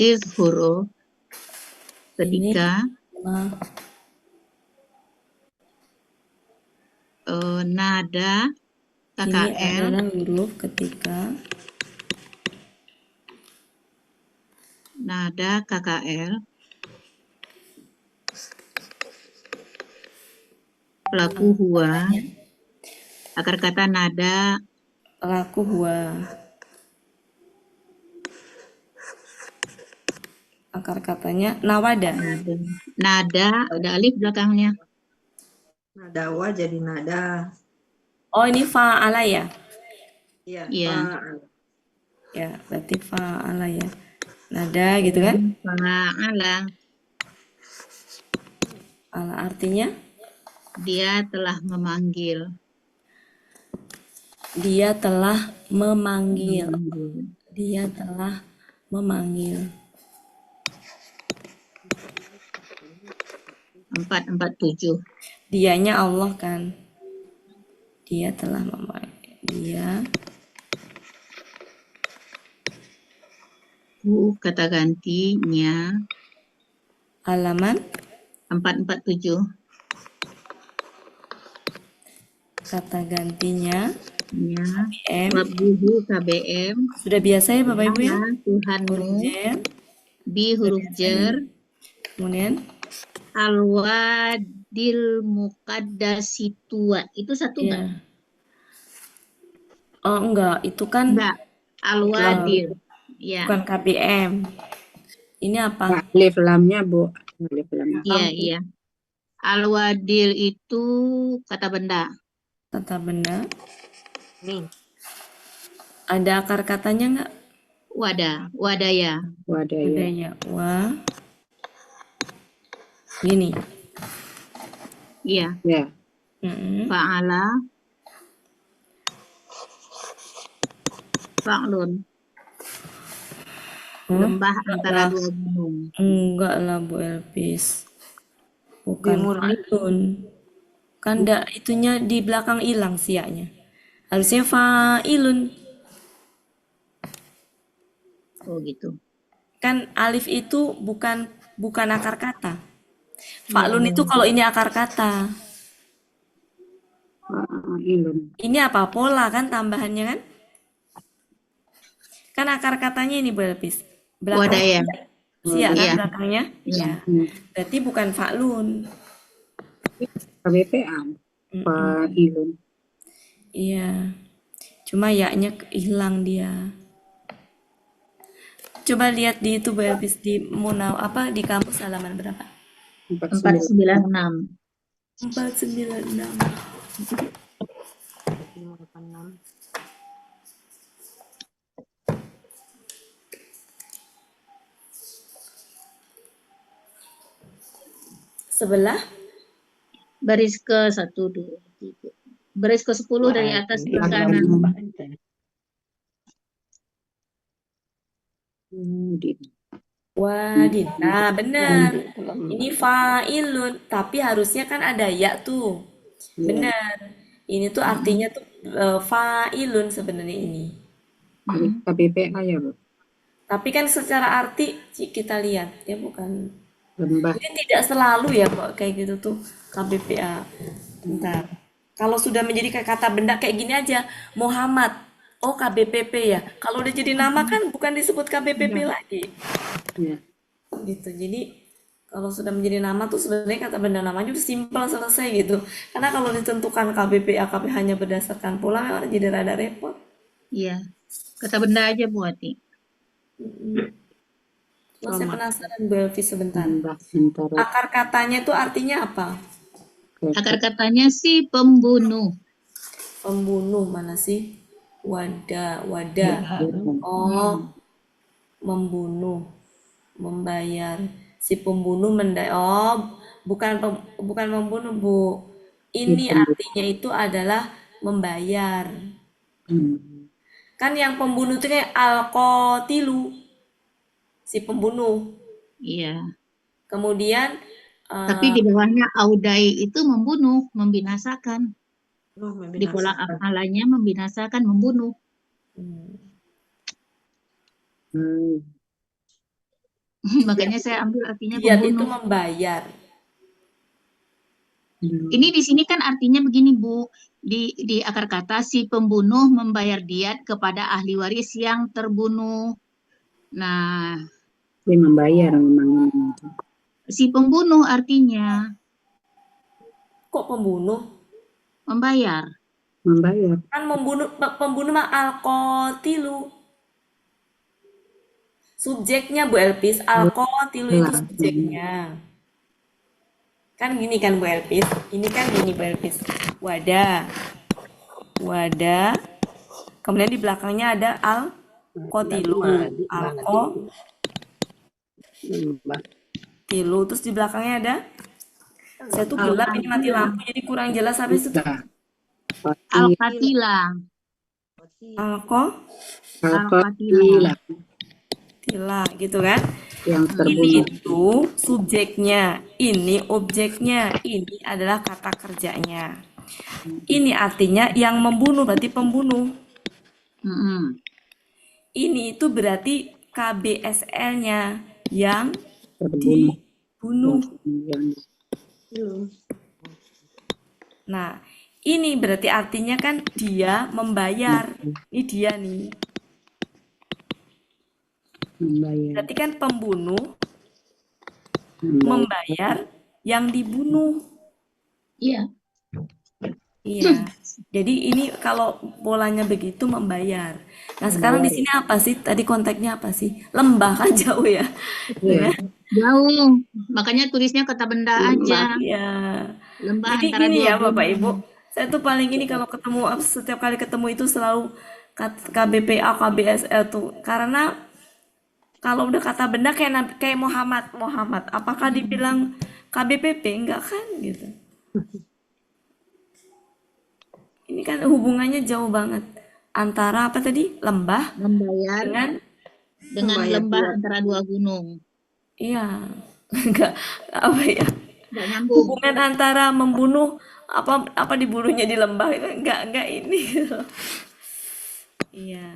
Iz huruf ketika nada Ini KKL adalah huruf ketika nada KKL pelaku huwa akar kata nada pelaku huwa. Akar katanya nawada. Nada ada alif belakangnya. Nada wa jadi nada. Oh, ini fa'ala ya? Iya. Iya. Ya, berarti fa'ala ya. Nada gitu kan? Fa'ala. Ala artinya? Dia telah memanggil. Dia telah memanggil. Dia telah memanggil. 447. Dianya Allah kan? Dia telah memanggil. Dia. Kata gantinya. Halaman? 447. Kata gantinya. Ya. KBM. Rabbuhu KBM. Sudah biasa ya Bapak Ibu ya? Tuhanmu. Bi huruf jer. Kemudian Al-wadil muqaddasi tua. Itu satu enggak? Oh enggak, itu kan enggak. Al-wadil. Ya. Bukan KBM. Ini apa? Alif lamnya Bu. Alif lamnya. Iya, iya. Al-wadil itu kata benda. Kata benda. Nih. Ada akar katanya enggak? Wadah, wadaya. Wadaya. Wa. Gini. Iya. Ya. Fa'ala. Fa'lun. Lembah antara dua gunung. Enggak lah Bu Elpis. Bukan fa'ilun. Kan itunya di belakang hilang siaknya. Harusnya fa'ilun. Oh gitu. Kan alif itu bukan akar kata. Fa'lun itu kalau ini akar kata. Fa'ilun. Ini apa? Pola kan tambahannya kan? Kan akar katanya ini berlapis. Wadah ya. Sia kan Iya. belakangnya? Iya. Ya. Berarti bukan fa'lun. KBPA. Fa'ilun. Iya. Cuma ya-nya hilang dia. Coba lihat di itu berlapis di di kampus halaman berapa? 496. 496. 586. Sebelah Baris ke 1, 2, 3. Baris ke 10 dari atas ke kanan. Wadid. Nah, benar. Ini fa'ilun, tapi harusnya kan ada ya tuh. Benar. Ini tuh artinya tuh fa'ilun sebenarnya ini. KBPA ya, Bu. Tapi kan secara arti kita lihat ya bukan. Lembah. Ini tidak selalu ya kok kayak gitu tuh KBPA. Bentar. Kalau sudah menjadi kata benda kayak gini aja, Muhammad. Oh, KBPP ya. Kalau udah jadi nama kan bukan disebut KBPP lagi. Iya. Gitu. Jadi kalau sudah menjadi nama tuh sebenarnya kata benda namanya udah simpel selesai gitu. Karena kalau ditentukan KBPA KPH-nya berdasarkan pola memang jadi rada repot. Iya. Kata benda aja Bu Ati. Masih penasaran Bu Elvi sebentar. Sebentar. Akar katanya itu artinya apa? Akar katanya sih pembunuh. Pembunuh mana sih? Wadah. Oh, membunuh, membayar. Si pembunuh Oh, bukan membunuh, Bu. Ini artinya itu adalah membayar. Kan yang pembunuh itu kayak al-qatilu, si pembunuh. Iya. Kemudian Tapi di bawahnya audai itu membunuh, membinasakan. Di pola afalanya membinasakan, membunuh. Makanya saya ambil artinya Diat itu pembunuh. membayar. Ini di sini kan artinya begini Bu, di akar kata si pembunuh membayar diat kepada ahli waris yang terbunuh. Nah, Dia membayar memang. si pembunuh artinya Kok pembunuh? membayar. Membayar. Kan pembunuh mah al-qatilu. Subjeknya Bu Elpis, al-qatilu itu subjeknya. Kan gini kan Bu Elpis, ini kan gini Bu Elpis. Wadah. Kemudian di belakangnya ada al-qatilu. Al-qatilu. Terus di belakangnya ada. Saya tuh gelap ini mati lampu jadi kurang jelas habis itu. Al-qatila. Al-qatila gitu kan. Yang Ini itu subjeknya, ini objeknya, ini adalah kata kerjanya. Ini artinya yang membunuh berarti pembunuh. Ini itu berarti KBSL-nya yang dibunuh. Nah, ini berarti artinya kan dia membayar. Ini dia nih. Berarti kan pembunuh membayar yang dibunuh. Iya. Iya. Jadi ini kalau polanya begitu membayar. Nah, sekarang di sini apa sih? Tadi konteksnya apa sih? Lembah kan jauh ya. Iya. Jauh. Makanya tulisnya kata benda aja. Iya. Lembah Jadi antara gini dua ya Bapak gunung. Ibu. Saya tuh paling ini kalau setiap kali ketemu itu selalu KBPA, KBSL tuh. Karena kalau udah kata benda kayak Muhammad, apakah dibilang KBPP? Enggak kan gitu. Ini kan hubungannya jauh banget antara apa tadi? Lembah membayar dengan lembah antara dua gunung. Iya. Enggak apa ya? Enggak nyambung. Hubungan antara membunuh apa dibunuhnya di lembah itu enggak ini. Iya.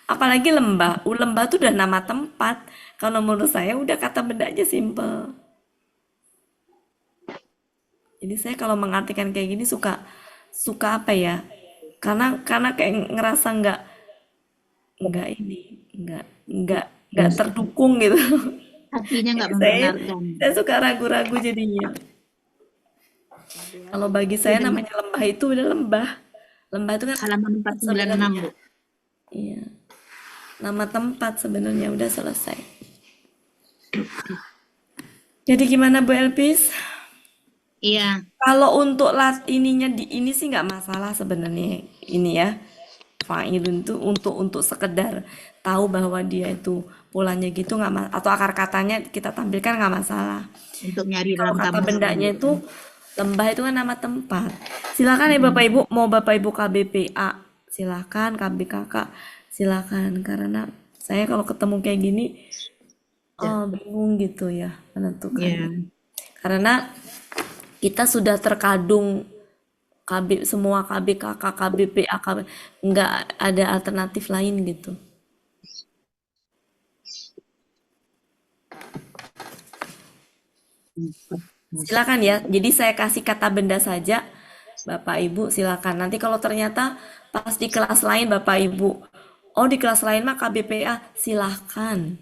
Apalagi lembah. Lembah tuh udah nama tempat. Kalau menurut saya udah kata benda aja simple. Jadi saya kalau mengartikan kayak gini suka suka apa ya? Karena kayak ngerasa nggak ini, nggak terdukung gitu. Artinya nggak Jadi saya membenarkan. saya suka ragu-ragu jadinya. Kalau bagi saya Iya, namanya lembah itu udah lembah. Lembah itu kan halaman 496, sebenarnya. Bu. Iya. Nama tempat sebenarnya udah selesai. Jadi gimana Bu Elpis? Iya, Kalau untuk ininya di ini sih nggak masalah sebenarnya ini ya. Fa'ilun tuh untuk sekedar tahu bahwa dia itu polanya gitu nggak atau akar katanya kita tampilkan nggak masalah. untuk nyari Kalau dalam kata kamus. bendanya itu lembah itu kan nama tempat. Silakan ya Bapak Ibu, mau Bapak Ibu KBPA, silakan KBKK, silakan karena saya kalau ketemu kayak gini bingung gitu ya menentukan. Ya, Karena kita sudah terkadung semua KBKK, KBPA, nggak ada alternatif lain gitu. Silakan ya. Jadi saya kasih kata benda saja, Bapak Ibu silakan. Nanti kalau ternyata pas di kelas lain Bapak Ibu, oh di kelas lain mah KBPA, silakan.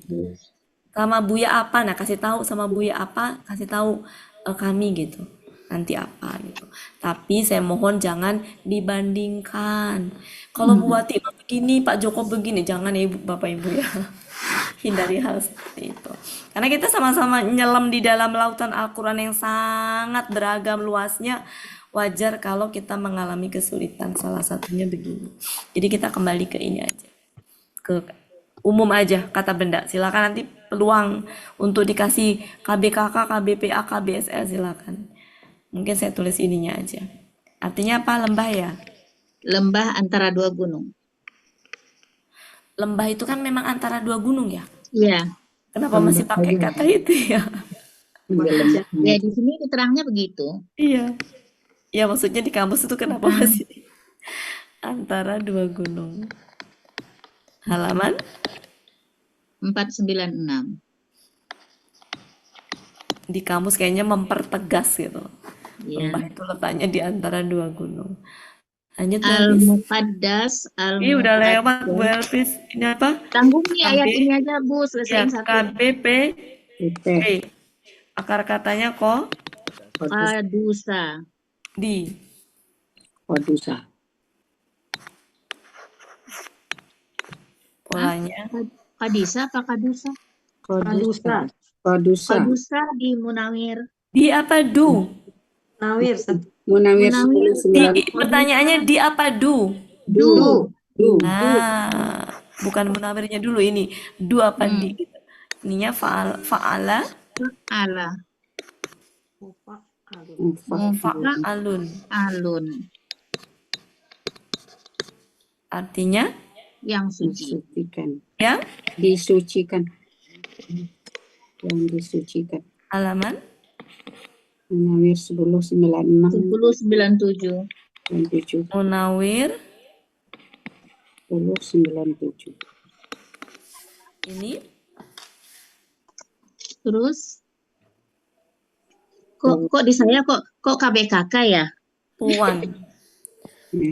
Sama Buya apa? Nah kasih tahu sama Buya apa? Kasih tahu kami gitu. Nanti apa gitu. Tapi saya mohon jangan dibandingkan. Kalau Bu Wati begini, Pak Joko begini, jangan ya Ibu, Bapak Ibu ya. Hindari hal seperti itu. Karena kita sama-sama nyelam di dalam lautan Al-Quran yang sangat beragam luasnya. Wajar kalau kita mengalami kesulitan, salah satunya begini. Jadi kita kembali ke ini aja. Ke umum aja kata benda. Silakan nanti peluang untuk dikasih KBKK, KBPA, KBSL silakan. Mungkin saya tulis ininya aja. Artinya apa lembah ya? lembah antara dua gunung. Lembah itu kan memang antara dua gunung ya? Iya. Kenapa masih pakai kata itu ya? Ya di sini keterangannya begitu. Iya. Ya maksudnya di kampus itu kenapa masih antara dua gunung? Halaman 496. Di kampus kayaknya mempertegas gitu. Ya. Lembah itu letaknya di antara dua gunung. Lanjut Bu Elvis. Al-Muqaddas, Ini udah lewat Bu Al-Muqaddas. Elvis. Ini apa? Tanggung nih ayat KB. ini aja Bu, Ya, selesaiin satu. KBP. Akar katanya Kadusa. di. Kodusa. Polanya. Kadisa apa kadusa? Kodusa. Kodusa. Kadusa di Munawir. Di apa du? Munawir. Munawir Munawir. 10 Pertanyaannya di apa du? Du. Nah, bukan munawirnya dulu ini. Du apa di? Gitu. Ininya fa'ala. Ala. Mufa'alun. Alun. Artinya Yang suci. disucikan. ya Disucikan. Yang disucikan. halaman Munawir 1096 1097. 97 munawir 1097. ini Terus kok di saya kok KBKK ya? tuan.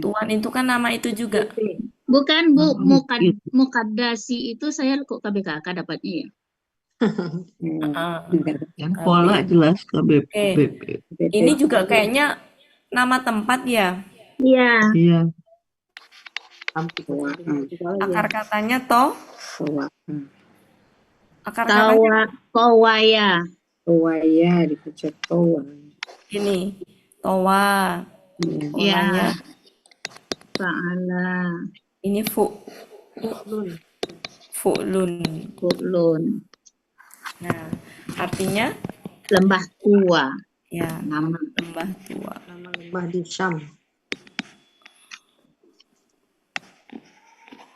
Tuan itu kan nama itu juga. Bukan Bu, Mukaddasi itu saya kok KBKK dapatnya ya? Yang pola jelas KBP. Ini juga kayaknya nama tempat ya. Iya. Iya. Akar katanya toh. Akar Tawa, katanya Kowaya. Kowaya dipecat towa. ini towa. Polanya Ya. Ta'ala. ini fu'lun. Fu'lun. Nah, artinya Lembah tua. ya Nama. lembah tua. Nama lembah di Syam.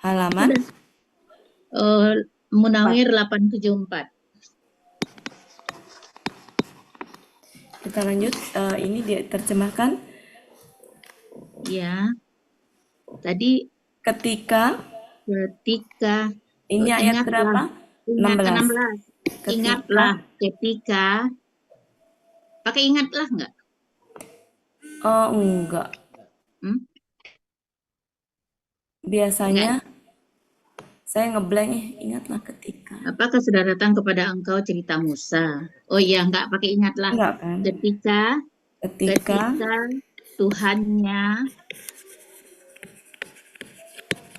Halaman Munawir 874. kita lanjut. Ini diterjemahkan Ya. Tadi ketika Ketika Ini ayat berapa? 16. Ingatlah ketika. Pakai ingatlah nggak? Oh, enggak. Biasanya saya ngeblank ingatlah ketika. Apakah sudah datang kepada engkau cerita Musa? Oh iya, nggak pakai ingatlah. Enggak kan? Ketika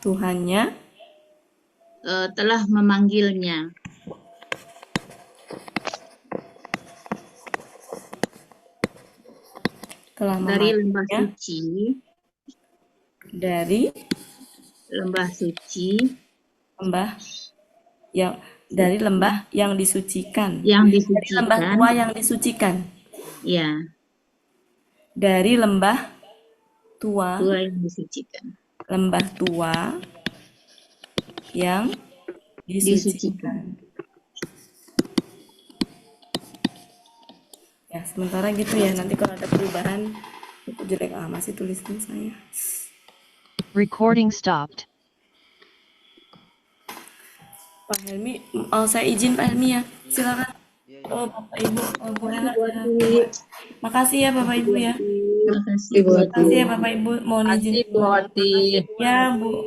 Tuhannya telah memanggilnya. Dari lembah suci. Dari lembah suci. Dari lembah yang disucikan. Yang disucikan. Dari lembah tua yang disucikan. Ya. Dari lembah tua yang disucikan. Lembah tua yang disucikan. Ya, sementara gitu ya. Nanti kalau ada perubahan, jelek masih tulisan saya. Recording stopped. Pak Helmi, saya izin Pak Helmi ya. Silakan. Oh, Bapak Ibu, Bu Ella. Makasih ya Bapak Ibu ya. Makasih ya Bapak Ibu. Mohon izin. Ya, Bu.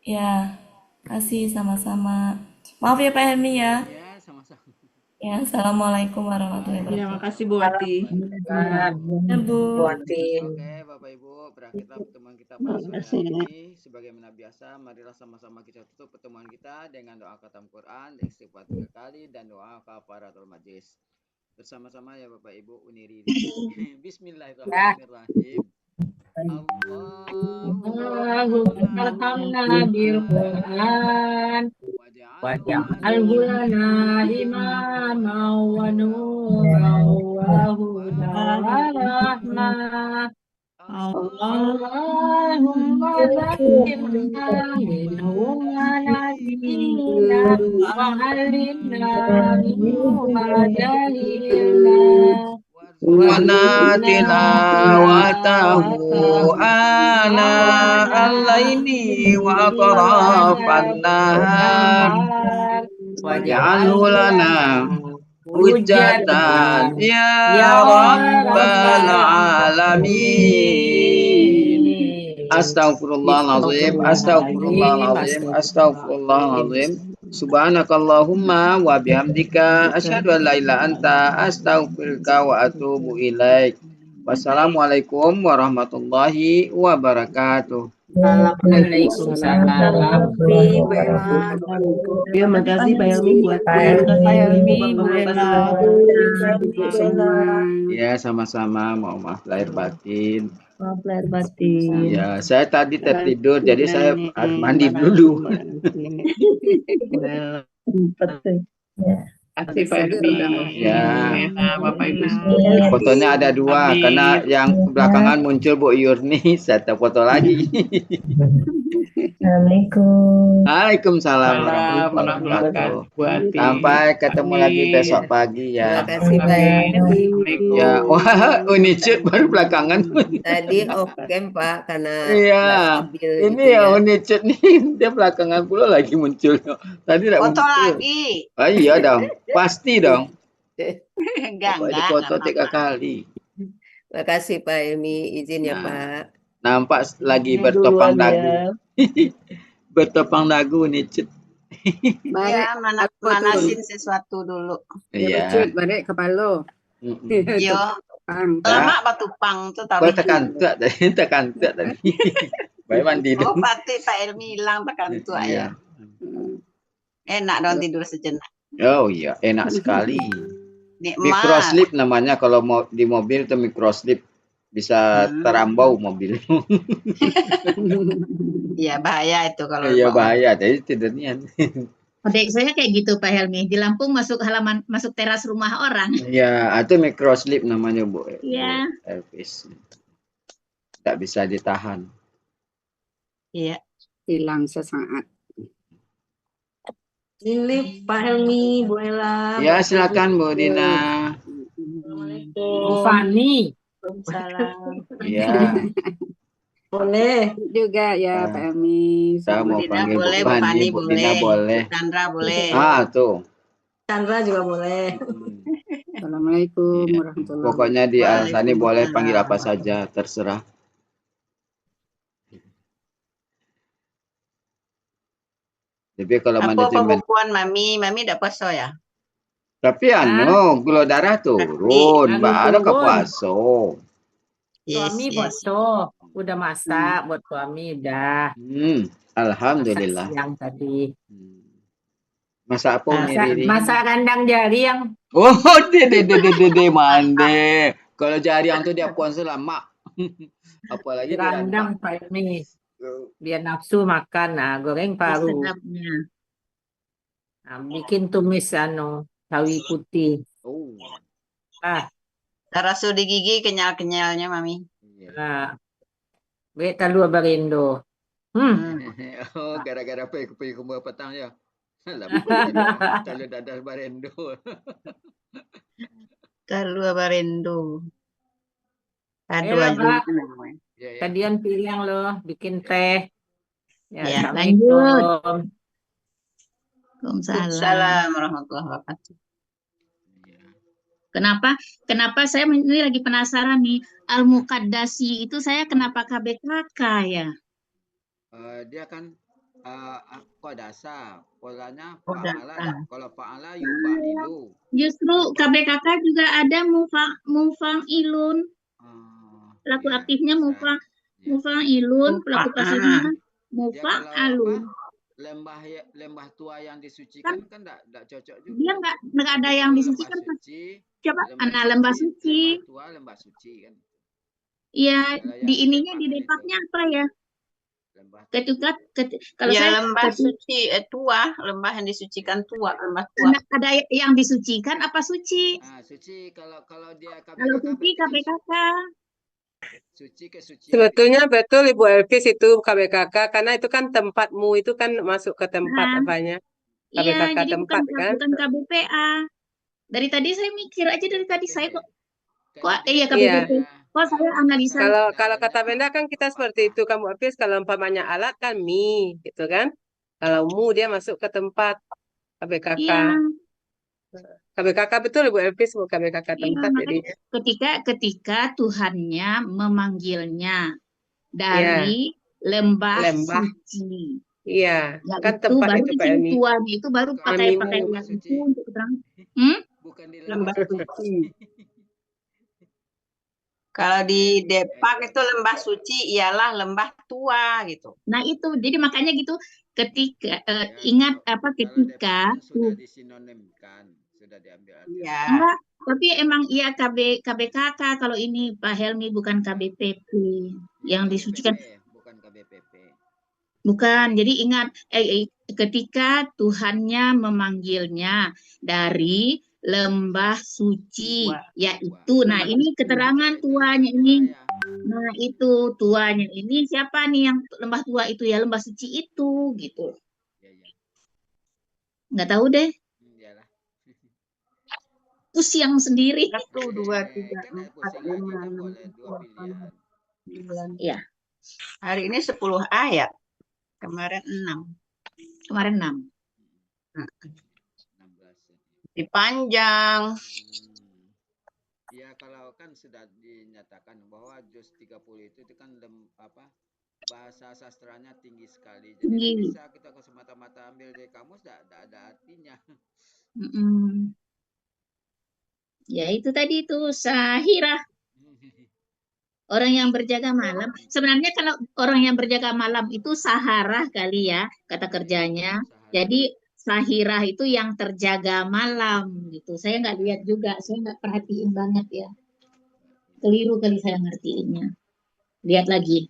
Ya, kasih sama-sama. Maaf ya Pak Helmi ya. Ya, assalamualaikum warahmatullahi wabarakatuh. Ya, makasih Bu Wati. Ya, Bu. Oke, Bapak Ibu, berakhirlah pertemuan kita pada sore hari ini. Sebagaimana biasa, marilah sama-sama kita tutup pertemuan kita dengan doa khatam Quran, istighfar 3 kali, dan doa kafaratul majlis. Bersama-sama ya Bapak Ibu, uniri. Bismillahirrahmanirrahim. Allahumma arhamna bil Qur'an waj'alhu lana imaman wa nuran wa hudan wa rahmah. Allahumma zakkirna minhu wa nadina wa alimna minhu ma jahilna. Wana tilawatahu ana al-laili wa atrafan nahar waj'alhu lana hujjatan ya rabbal alamin. Astaghfirullahaladzim, astaghfirullahaladzim, astaghfirullahaladzim. Subhanakallahumma wa bihamdika asyhadu an la ilaha anta astaghfiruka wa atubu ilaik. Wassalamualaikum warahmatullahi wabarakatuh. Waalaikumsalam. Ya, makasih Pak Helmi buat Ya, sama-sama. Mau maaf lahir batin. Maaf lahir batin. Ya, saya tadi tertidur, jadi saya mandi dulu. Kasih Pak Helmi. Ya, Bapak Ibu. fotonya ada 2 karena yang belakangan muncul Bu Yurni, saya foto lagi. Assalamualaikum. Waalaikumsalam warahmatullahi wabarakatuh. Sampai ketemu lagi besok pagi ya. Terima kasih Pak Helmi. Ya, wah, Unicut baru belakangan. Tadi off cam Pak karena Iya, nggak stabil ini gitu ya ya. Unicut nih, dia belakangan pula lagi muncul. Tadi tidak Foto muncul. lagi. Oh iya dong, pasti dong. Enggak, Foto 3 kali. Makasih Pak Helmi, izin ya Nah. Pak. Nampak lagi Ini bertopang duluan dagu. Bertopang dagu Unicut. Ya, manasin sesuatu dulu. Iya. Balik kepala. Yo. Lama batu pang tuh taruh. Tekan tadi. Baik mandi Oh, dong. pasti Pak Helmi hilang tekan tua ya. Iya. Enak dong tidur sejenak. Oh iya, enak sekali. Nikmat. Microslip namanya kalau mau di mobil itu microslip. Bisa terambau mobil. Iya, bahaya itu kalau Iya bawa. bahaya, jadi tidurnya. Adik saya kayak gitu Pak Helmi. Di Lampung masuk teras rumah orang. Ya, itu microslip namanya Bu. Iya. Elvis. Tidak bisa ditahan. Iya. Hilang sesaat. Ini Pak Helmi, Bu Ella. Ya, silakan Bu Dina. Bu Fani. Waalaikumsalam. Ya. Boleh. Juga ya Pak Helmi. Saya Bu mau Dina panggil Bu boleh, Bu Fani, Fani Bu Dina boleh, boleh. Bu Chandra boleh. Ah, tuh. Chandra juga boleh. Assalamualaikum Iya. warahmatullahi Pokoknya di Al-Sani boleh panggil apa Waalaikumsalam. saja, terserah. Tapi kalau Apa manajemen, pembukuan Mami? Mami tidak puasa ya? tapi gula darah turun, Mbak ada ke puasa. Suami Yes. foto, udah masak buat suami udah. Masak Alhamdulillah. siang tadi. Masak apa Umi Riri? Masak kandang jari yang Oh, de mande. Kalau jari yang tuh dia puasa lama. Apalagi di dirandang Pak Helmi. Biar nafsu makan. Nah, goreng paru. Sedapnya. Nah, bikin tumis sawi putih. Oh. Rasu di gigi kenyal-kenyalnya Mami. Nah, be telur barindo. Oh, gara-gara pergi kumpul petang ya. Lah, telur dadar barendo. Telur barendo. Aduh, Ayolah, aduh. Pak. Kalian pilih yang lo bikin teh. Ya, Ya, Assalamualaikum. Waalaikumsalam warahmatullahi wabarakatuh. Kenapa saya ini lagi penasaran nih, Al-Muqaddasi itu saya kenapa KBKK ya? Dia kan kodasa, polanya Kodasa. fa'ala. Kalau fa'ala yufa'ilu. Justru KBKK juga ada mufa'ilun. Pelaku aktifnya mufa'ilun, pelaku pasifnya mufa'alun. Lembah tua yang disucikan kan enggak cocok juga. Dia nggak ada yang disucikan. Coba lembah suci. Lembah tua, lembah suci kan. Iya, di ininya di depaknya apa ya? Kalau Ya, saya lembah suci tua, lembah yang disucikan tua, lembah tua. ada yang disucikan apa suci? Suci kalau dia Kalau suci KBKK. Suci kesucian. Sebetulnya betul Ibu Elvis itu KBKK karena itu kan tempatmu itu kan masuk ke tempat apanya. Iya, KBKK jadi tempat kan. bukan KBPA. Dari tadi saya mikir aja dari tadi saya kok iya Iya. KBPP. Kok saya analisa. Kalau kata Benda kan kita seperti itu kamu Elvis kalau umpamanya alat kan mi gitu kan. Kalau mu dia masuk ke tempat KBKK. Iya. KBKK betul Ibu Elvis mau KBKK tempat jadi. Ketika Tuhannya memanggilnya dari lembah suci. Iya, Ya, kan itu tempat baru itu Pak Elmi. Tuhannya itu baru pakai yang itu untuk keterangan. Bukan di lembah suci. Kalau di Depak itu lembah suci ialah lembah tua gitu. Nah itu, jadi makanya gitu ketika ingat apa ketika sudah disinonimkan, sudah diambil arti. Ya. enggak, tapi emang iya KBKK kalau ini Pak Helmi bukan KBPP yang disucikan. Bukan KBPP. Bukan, jadi ingat ketika Tuhannya memanggilnya dari lembah suci, yaitu, nah ini keterangan tuanya ini. Nah itu tuanya ini siapa nih yang lembah tua itu ya lembah suci itu gitu. Nggak tahu deh. Terus yang sendiri. 1, 2, 3, 4, 5, 6, 7, 8, 9. Ya. Hari ini 10 ayat. Kemarin 6. Kemarin 6. Dipanjang. Ya kalau kan sudah dinyatakan bahwa juz 30 itu kan bahasa sastranya tinggi sekali. Jadi nggak bisa kita ke semata-mata ambil dari kamus, tidak ada artinya. Ya itu tadi itu sahirah. Orang yang berjaga malam. Sebenarnya kalau orang yang berjaga malam itu saharah kali ya kata kerjanya. Jadi sahirah itu yang terjaga malam gitu. Saya nggak lihat juga, saya nggak perhatiin banget ya. Keliru kali saya ngertiinnya. Lihat lagi.